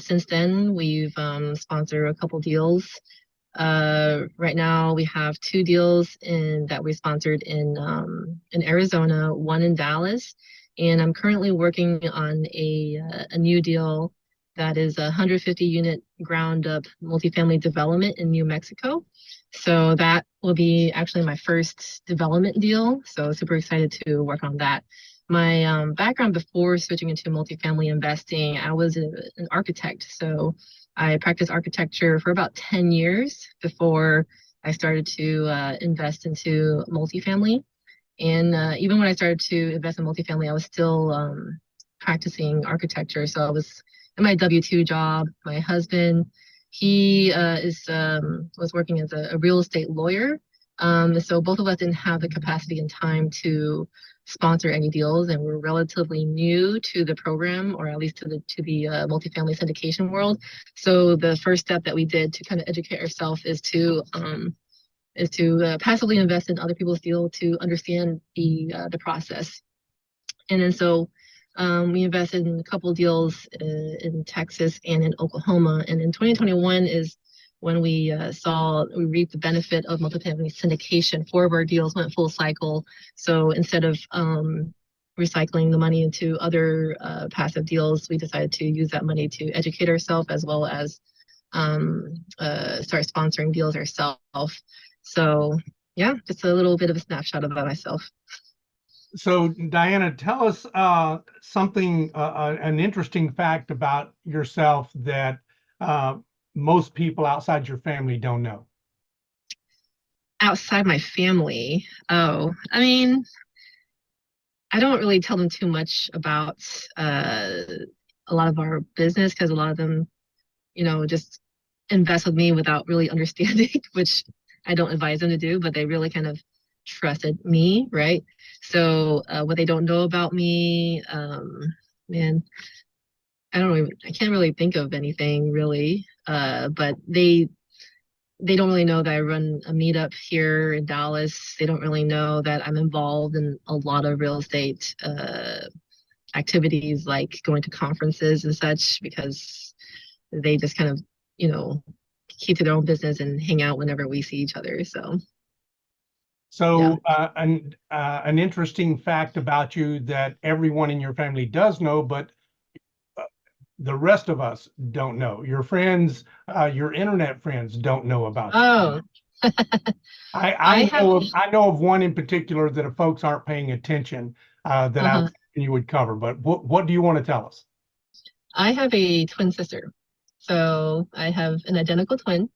since then, we've sponsored a couple deals. Right now, we have 2 deals that we sponsored in Arizona, 1 in Dallas, and I'm currently working on a new deal that is a 150 unit ground up multifamily development in New Mexico. So that will be actually my first development deal. So super excited to work on that. My background before switching into multifamily investing, I was an architect. So I practiced architecture for about 10 years before I started to invest into multifamily. And even when I started to invest in multifamily, I was still practicing architecture. So I was in my W-2 job. My husband, he was working as a real estate lawyer. So both of us didn't have the capacity and time to sponsor any deals, and we're relatively new to the program, or at least to the multifamily syndication world. So the first step that we did to kind of educate ourselves is to passively invest in other people's deal to understand the process. And then so we invested in a couple of deals in Texas and in Oklahoma. And in 2021 is when we reaped the benefit of multifamily syndication. 4 of our deals went full cycle. So instead of recycling the money into other passive deals, we decided to use that money to educate ourselves as well as start sponsoring deals ourselves. So yeah, just a little bit of a snapshot about myself. So Diana, tell us something, an interesting fact about yourself that most people outside your family don't know. Outside my family, I mean, I don't really tell them too much about a lot of our business because a lot of them, just invest with me without really understanding, which I don't advise them to do, but they really kind of trusted me, right? So what they don't know about me, man, I can't really think of anything really, but they don't really know that I run a meetup here in Dallas. They don't really know that I'm involved in a lot of real estate activities, like going to conferences and such, because they just kind of, keep to their own business and hang out whenever we see each other. So an interesting fact about you that everyone in your family does know, but the rest of us don't know. Your friends, your internet friends don't know about you. Oh, I know of one in particular that if folks aren't paying attention, that I was hoping you would cover. But what do you want to tell us? I have a twin sister. So I have an identical twin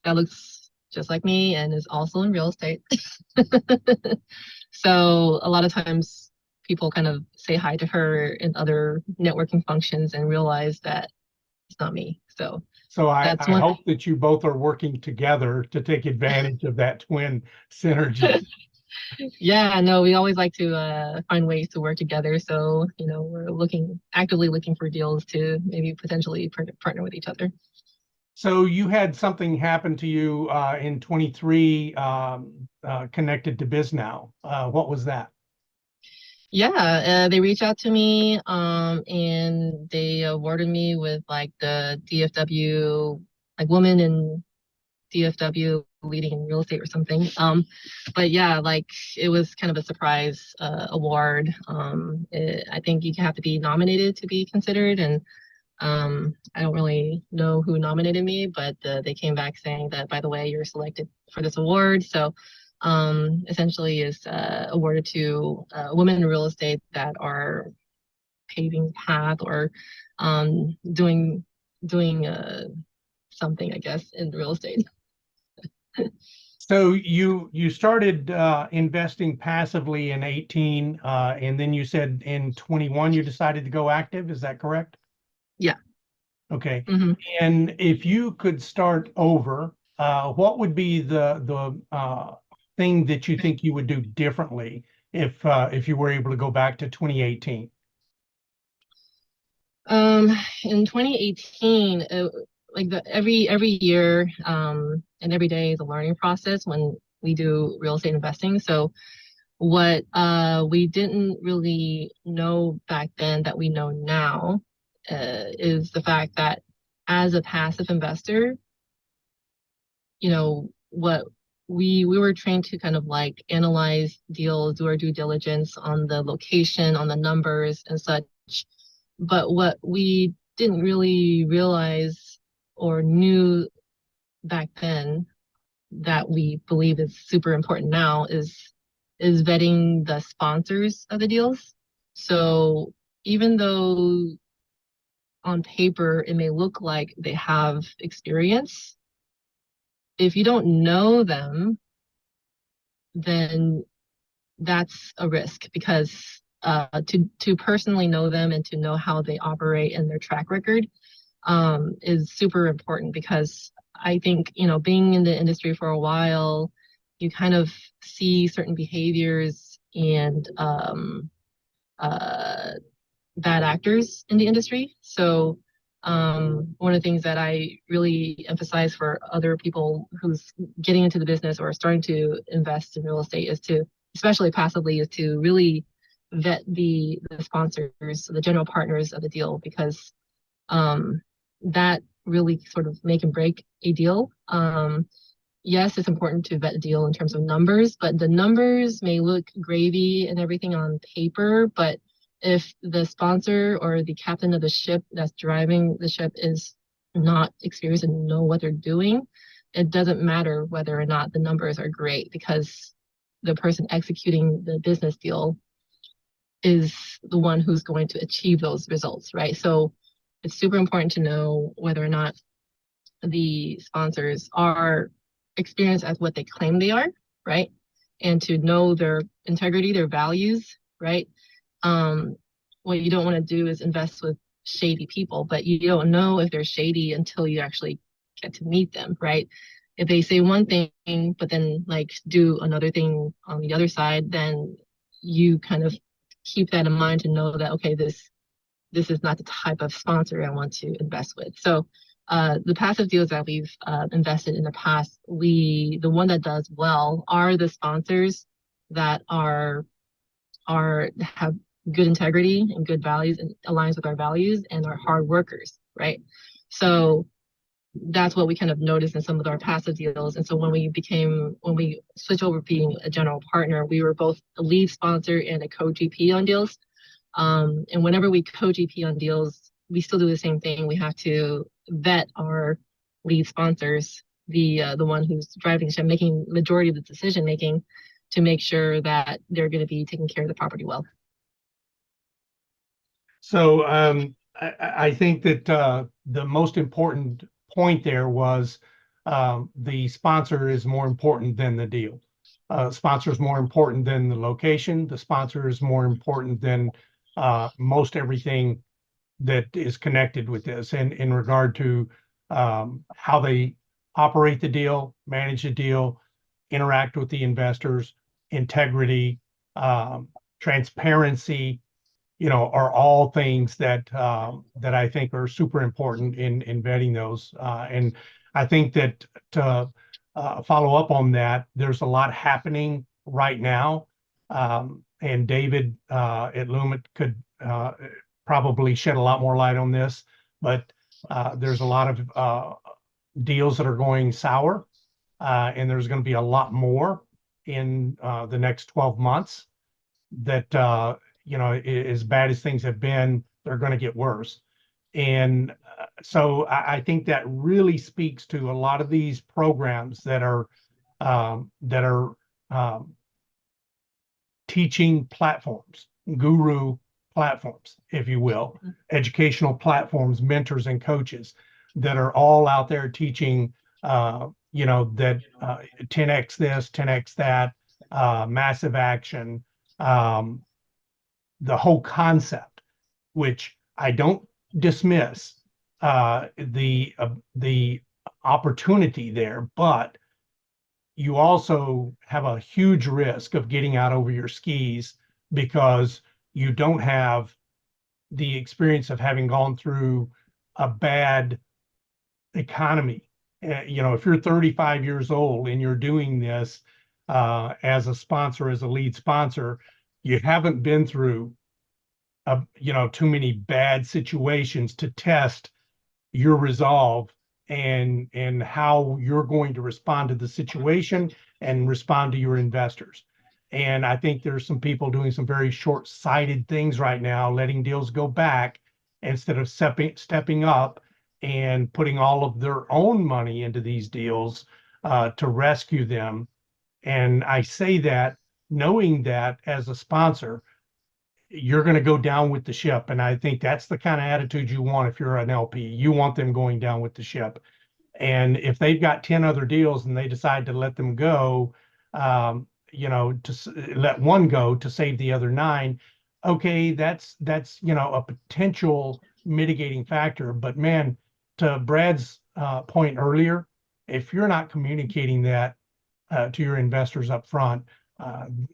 that looks just like me and is also in real estate. So a lot of times people kind of say hi to her in other networking functions and realize that it's not me. So I hope that you both are working together to take advantage of that twin synergy. Yeah, no, we always like to find ways to work together. So, we're actively looking for deals to maybe potentially partner with each other. So you had something happen to you in 23 connected to BizNow. What was that? Yeah, they reached out to me and they awarded me with like the DFW, like woman in DFW leading in real estate or something. But yeah, like it was kind of a surprise award. I think you have to be nominated to be considered, and I don't really know who nominated me, but they came back saying that, by the way, you're selected for this award. So essentially is awarded to women in real estate that are paving path or doing something, I guess, in real estate. So you started investing passively in 18, and then you said in 21 you decided to go active. Is that correct? Yeah. Okay. Mm-hmm. And if you could start over, what would be the thing that you think you would do differently if you were able to go back to 2018? In 2018, like every year and every day is a learning process when we do real estate investing. So what we didn't really know back then that we know now is the fact that as a passive investor, what we were trained to kind of like analyze deals, do our due diligence on the location, on the numbers and such. But what we didn't really realize or knew back then that we believe is super important now is vetting the sponsors of the deals. So even though on paper it may look like they have experience, if you don't know them, then that's a risk, because to personally know them and to know how they operate and their track record is super important, because I think, being in the industry for a while, you kind of see certain behaviors and bad actors in the industry. So one of the things that I really emphasize for other people who's getting into the business or starting to invest in real estate is to, especially passively, is to really vet the sponsors, the general partners of the deal, because that really sort of make and break a deal. Yes, it's important to vet a deal in terms of numbers, but the numbers may look gravy and everything on paper, but if the sponsor or the captain of the ship that's driving the ship is not experienced and know what they're doing, it doesn't matter whether or not the numbers are great, because the person executing the business deal is the one who's going to achieve those results, right? So it's super important to know whether or not the sponsors are experienced as what they claim they are, right? And to know their integrity, their values, right? What you don't want to do is invest with shady people, but you don't know if they're shady until you actually get to meet them, right? If they say one thing, but then like do another thing on the other side, then you kind of keep that in mind to know that, okay, this is not the type of sponsor I want to invest with. So the passive deals that we've invested in the past, the one that does well are the sponsors that have good integrity and good values and aligns with our values and are hard workers, right? So that's what we kind of noticed in some of our passive deals. And so when we switched over being a general partner, we were both a lead sponsor and a co-GP on deals. And whenever we co-GP on deals, we still do the same thing. We have to vet our lead sponsors, the one who's driving the ship, making majority of the decision making, to make sure that they're going to be taking care of the property well. So I think that the most important point there was the sponsor is more important than the deal. Sponsor is more important than the location. The sponsor is more important than most everything that is connected with this, and in regard to how they operate the deal, manage the deal, interact with the investors, integrity, transparency, are all things that that I think are super important in vetting those. And I think that to follow up on that, there's a lot happening right now. And David at Lumet could probably shed a lot more light on this, but there's a lot of deals that are going sour, and there's going to be a lot more in the next 12 months that as bad as things have been, they're going to get worse. And so I think that really speaks to a lot of these programs that are teaching platforms, guru platforms, if you will, educational platforms, mentors and coaches that are all out there teaching, that 10x this, 10x that, massive action, the whole concept, which I don't dismiss the opportunity there, but you also have a huge risk of getting out over your skis because you don't have the experience of having gone through a bad economy. If you're 35 years old and you're doing this as a sponsor, as a lead sponsor, you haven't been through too many bad situations to test your resolve and how you're going to respond to the situation and respond to your investors. And I think there's some people doing some very short-sighted things right now, letting deals go back instead of stepping up and putting all of their own money into these deals to rescue them. And I say that knowing that as a sponsor, you're going to go down with the ship. And I think that's the kind of attitude you want if you're an LP. You want them going down with the ship. And if they've got 10 other deals and they decide to let them go, to let one go to save the other 9, okay, that's a potential mitigating factor. But man, to Brad's point earlier, if you're not communicating that to your investors up front,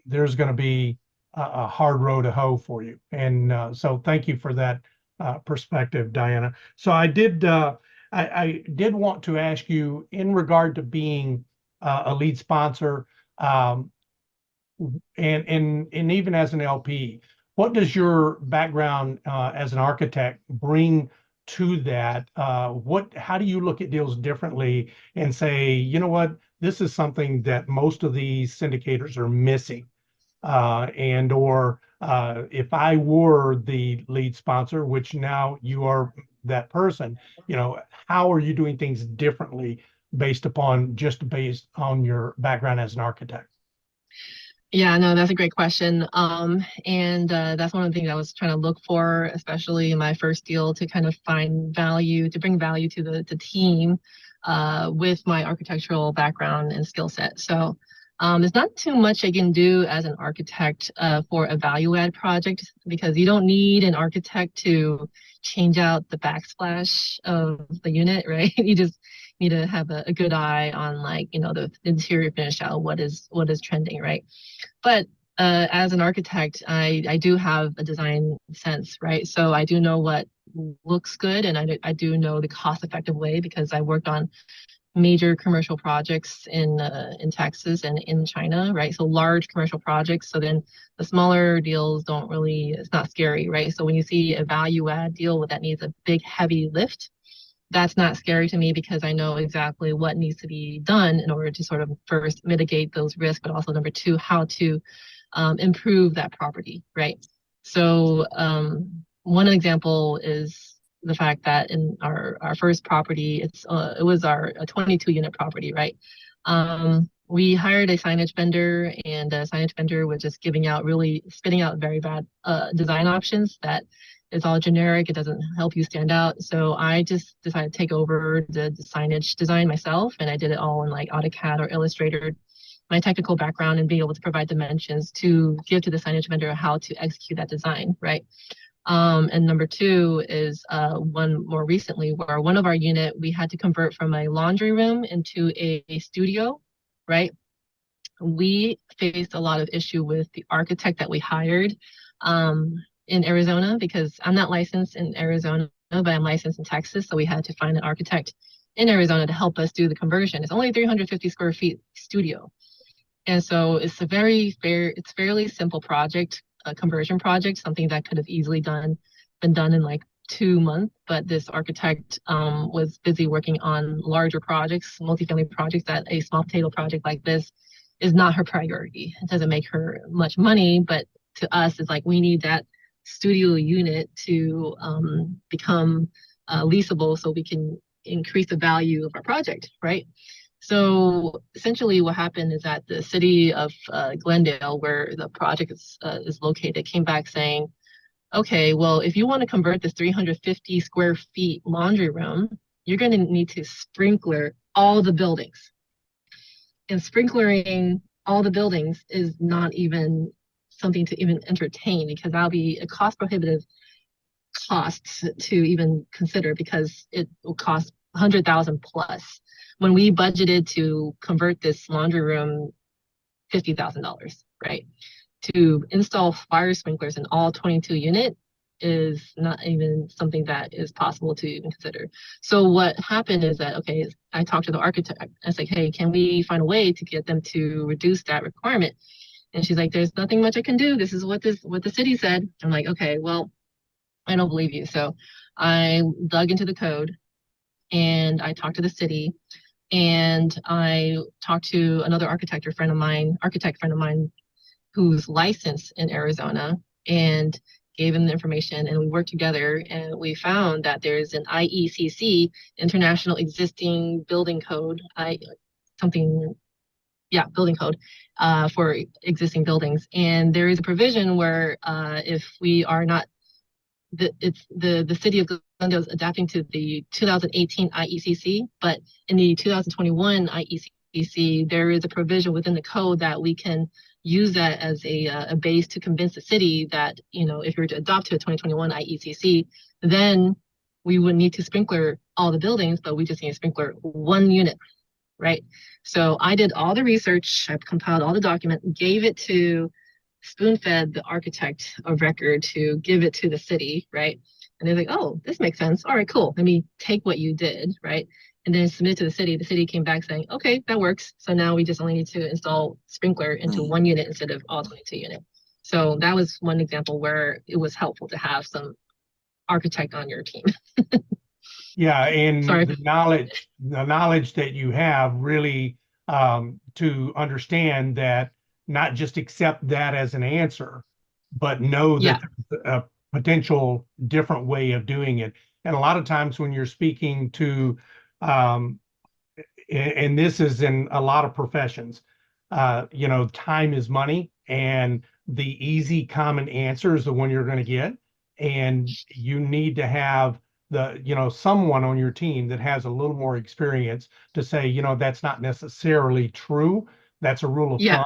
there's going to be a hard row to hoe for you. And so thank you for that perspective, Diana. So I did want to ask you in regard to being a lead sponsor, and even as an LP, what does your background as an architect bring to that? How do you look at deals differently and say, you know what, this is something that most of these syndicators are missing? Or if I were the lead sponsor, which now you are that person, how are you doing things differently based on your background as an architect? Yeah, no, that's a great question. And that's one of the things I was trying to look for, especially in my first deal, to kind of find value, to bring value to the team with my architectural background and skill set. So there's not too much I can do as an architect for a value add project, because you don't need an architect to change out the backsplash of the unit, right? You just need to have a good eye on, like, the interior finish out, what is trending, right? But as an architect, I do have a design sense, right? So I do know what looks good, and I do know the cost-effective way, because I worked on major commercial projects in Texas and in China, right? So large commercial projects. So then the smaller deals it's not scary, right? So when you see a value add deal that needs a big, heavy lift, that's not scary to me, because I know exactly what needs to be done in order to sort of first mitigate those risks, but also number 2, how to improve that property, right? So one example is the fact that in our first property, it was a 22 unit property, right? We hired a signage vendor, and the signage vendor was just spitting out very bad design options that is all generic. It doesn't help you stand out. So I just decided to take over the signage design myself, and I did it all in like AutoCAD or Illustrator. My technical background and being able to provide dimensions to give to the signage vendor how to execute that design, right? And number 2 is one more recently, where one of our unit, we had to convert from a laundry room into a studio, right? We faced a lot of issue with the architect that we hired in Arizona, because I'm not licensed in Arizona, but I'm licensed in Texas. So we had to find an architect in Arizona to help us do the conversion. It's only 350 square feet studio. And so it's it's fairly simple project, a conversion project, something that could have easily been done in like 2 months. But this architect was busy working on larger projects, multifamily projects, that a small potato project like this is not her priority. It doesn't make her much money, but to us, it's like, we need that studio unit to become leasable, so we can increase the value of our project, right? So essentially what happened is that the city of Glendale, where the project is located, came back saying, okay, well, if you want to convert this 350 square feet laundry room, you're going to need to sprinkler all the buildings. And sprinklering all the buildings is not even something to even entertain, because that'll be a cost prohibitive cost to even consider, because it will cost $100,000 plus. When we budgeted to convert this laundry room, $50,000, right? To install fire sprinklers in all 22 units is not even something that is possible to even consider. So what happened is that, okay, I talked to the architect. I was like, hey, can we find a way to get them to reduce that requirement? And she's like, there's nothing much I can do. This is what the city said. I'm like, okay, well, I don't believe you. So I dug into the code, and I talked to the city, and I talked to another architect friend of mine who's licensed in Arizona. And gave him the information, and we worked together, and we found that there's an IECC, International Existing Building Code, building code for existing buildings. And there is a provision where if we are not, the city of Glendale is adapting to the 2018 IECC, but in the 2021 IECC, there is a provision within the code that we can use that as a base to convince the city that, you know, if you're to adopt to a 2021 IECC, then we would need to sprinkler all the buildings, but we just need to sprinkler one unit, right? So I did all the research, I compiled all the document, gave it to, spoon-fed the architect of record to give it to the city, right? And they're like, oh, this makes sense. All right, cool. Let me take what you did, right? And then submit it to the city. The city came back saying, okay, that works. So now we just only need to install sprinkler into one unit instead of all 22 units. So that was one example where it was helpful to have some architect on your team. Yeah, and Sorry. the knowledge that you have really to understand that, not just accept that as an answer, but know that there's a potential different way of doing it. And a lot of times when you're speaking to, and this is in a lot of professions, you know, time is money, and the easy common answer is the one you're going to get. And you need to have someone on your team that has a little more experience to say, you know, that's not necessarily true. That's a rule of thumb,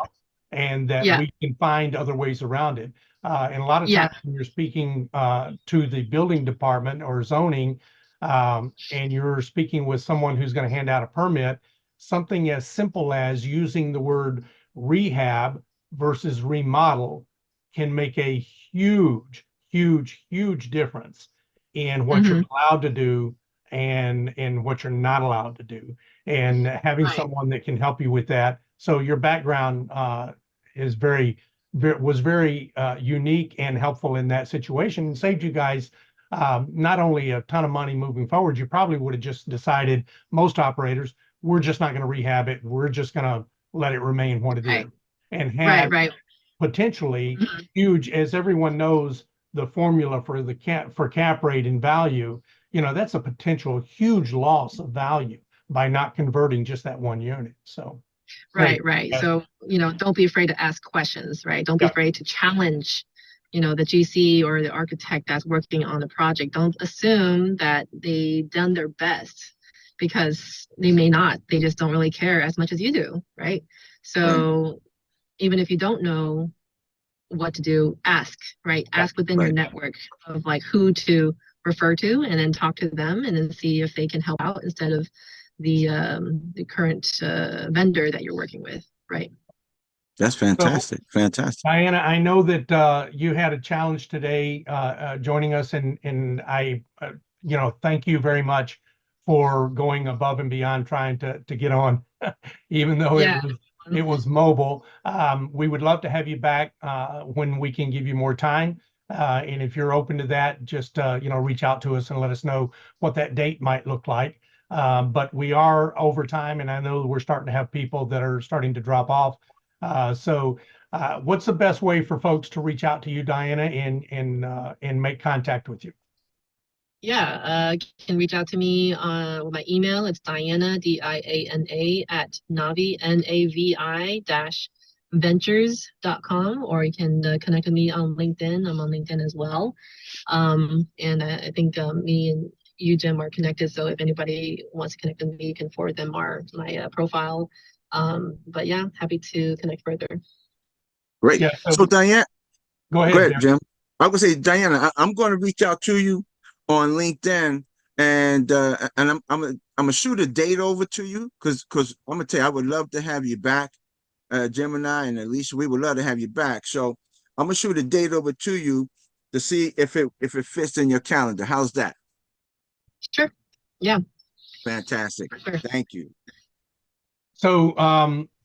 and that we can find other ways around it. And a lot of times when you're speaking to the building department or zoning, and you're speaking with someone who's going to hand out a permit, something as simple as using the word rehab versus remodel can make a huge difference in what you're allowed to do and what you're not allowed to do. And having someone that can help you with that. So your background is was very unique and helpful in that situation, and saved you guys not only a ton of money moving forward. You probably would have just decided, most operators, we're just not going to rehab it. We're just going to let it remain what it is. And have potentially huge, as everyone knows, the formula for the cap rate and value, you know, that's a potential huge loss of value by not converting just that one unit. So right. So, you know, don't be afraid to ask questions, right? Don't be afraid to challenge, you know, the GC or the architect that's working on the project. Don't assume that they've done their best, because they may not. They just don't really care as much as you do, right? So even if you don't know what to do, ask, right? Ask within your network of like who to refer to, and then talk to them and then see if they can help out instead of the current vendor that you're working with, right? That's fantastic. So, fantastic. Diana, I know that you had a challenge today joining us, and I, you know, thank you very much for going above and beyond trying to get on, even though it was mobile. We would love to have you back when we can give you more time. And if you're open to that, just you know, reach out to us and let us know what that date might look like. But we are over time, and I know we're starting to have people that are starting to drop off. So what's the best way for folks to reach out to you, Diana, and make contact with you? You can reach out to me with my email. It's Diana, DIANA, at Navi, NAVI-ventures.com, or you can connect with me on LinkedIn. I'm on LinkedIn as well. And I think me and you, Jim, are connected. So if anybody wants to connect with me, you can forward them my profile. But yeah, happy to connect further. Great. Yeah, so Diana, go ahead, Jim. I would say, Diana, I'm going to reach out to you on LinkedIn, and I'm gonna shoot a date over to you, because I'm gonna tell you, I would love to have you back, Gemini and Alicia. We would love to have you back. So I'm gonna shoot a date over to you to see if it fits in your calendar. How's that? Sure. Yeah. Fantastic. Sure. Thank you. So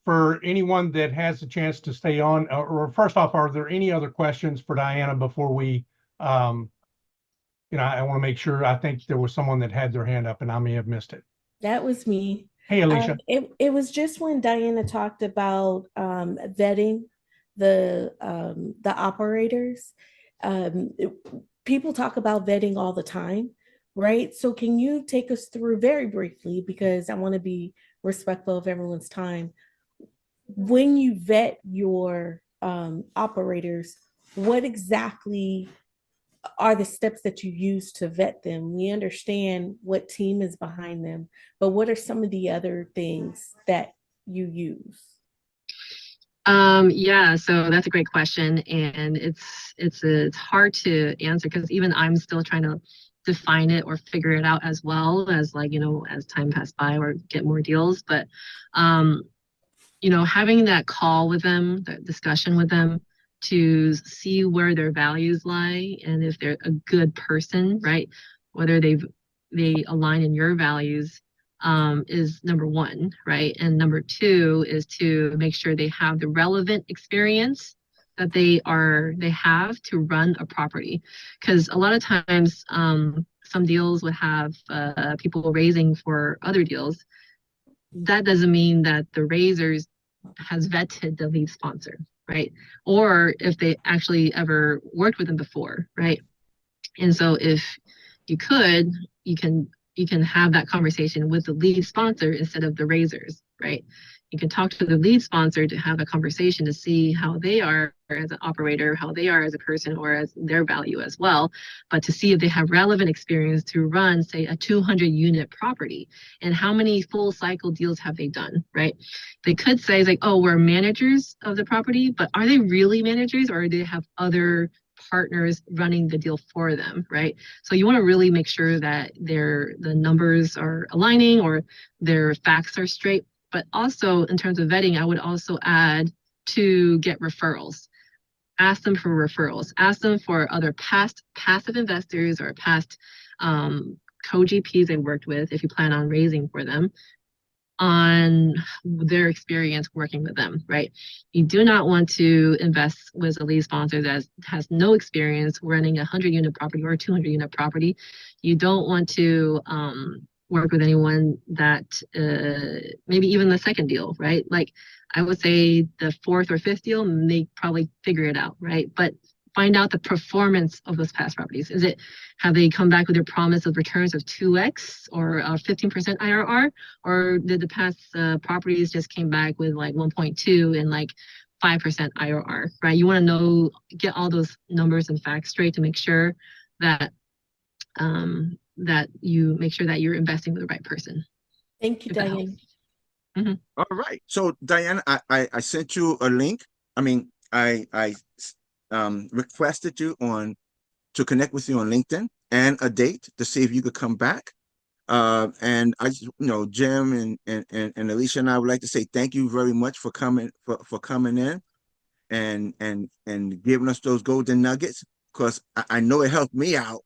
for anyone that has a chance to stay on, or first off, are there any other questions for Diana before we you know, I want to make sure. I think there was someone that had their hand up and I may have missed it. That was me. Hey, Alicia. It was just when Diana talked about vetting the operators. people talk about vetting all the time, right? So can you take us through very briefly, because I want to be respectful of everyone's time, when you vet your operators, what exactly are the steps that you use to vet them? We understand what team is behind them, but what are some of the other things that you use? Yeah, so that's a great question, and it's hard to answer because even I'm still trying to define it or figure it out as well as, like, as time passed by or get more deals. But having that call with them, that discussion with them to see where their values lie and if they're a good person, right? Whether they align in your values, is number one, right? And number two is to make sure they have the relevant experience that they have to run a property. Because a lot of times, some deals would have people raising for other deals. That doesn't mean that the raisers has vetted the lead sponsor, right? Or if they actually ever worked with them before, right? And so if you could, you can have that conversation with the lead sponsor instead of the raisers, right? You can talk to the lead sponsor to have a conversation to see how they are as an operator, how they are as a person, or as their value as well, but to see if they have relevant experience to run, say, a 200 unit property, and how many full cycle deals have they done, right? They could say, like, oh, we're managers of the property, but are they really managers, or do they have other partners running the deal for them, right? So you want to really make sure that the numbers are aligning or their facts are straight. But also in terms of vetting, I would also add to get referrals. Ask them for referrals. Ask them for other past passive investors or past co-GPs they worked with, if you plan on raising for them, on their experience working with them, right? You do not want to invest with a lead sponsor that has no experience running a 100-unit property or a 200-unit property. You don't want to work with anyone that maybe even the second deal, right? Like, I would say the fourth or fifth deal, they probably figure it out, right? But find out the performance of those past properties. Have they come back with their promise of returns of 2x or 15% IRR? Or did the past properties just came back with like 1.2 and like 5% IRR, right? You want to get all those numbers and facts straight to make sure that you make sure that you're investing with the right person. Thank you, Diane. Mm-hmm. All right. So Diana, I sent you a link. I mean, I requested you to connect with you on LinkedIn and a date to see if you could come back. And I just, Jim and Alicia and I would like to say thank you very much for coming in and giving us those golden nuggets, because I know it helped me out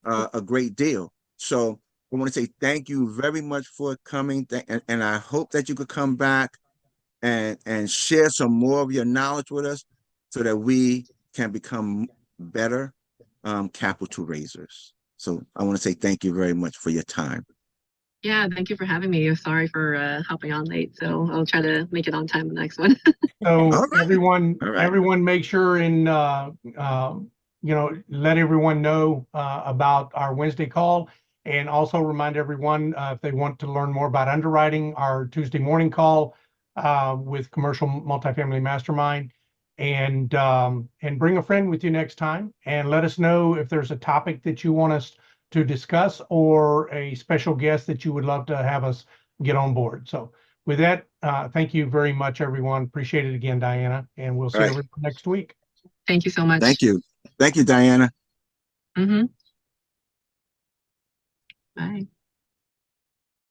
a great deal. So I want to say thank you very much for coming, and I hope that you could come back and share some more of your knowledge with us so that we can become better capital raisers. So I want to say thank you very much for your time. Yeah, thank you for having me. Sorry for hopping on late, so I'll try to make it on time the next one. So All right. everyone make sure and let everyone know about our Wednesday call, and also remind everyone if they want to learn more about underwriting, our Tuesday morning call with Commercial Multifamily Mastermind, and bring a friend with you next time, and let us know if there's a topic that you want us to discuss or a special guest that you would love to have us get on board. So with that, thank you very much, everyone. Appreciate it again, Diana, and we'll see everyone next week. Thank you so much. Thank you. Thank you, Diana. Mm-hmm. Bye.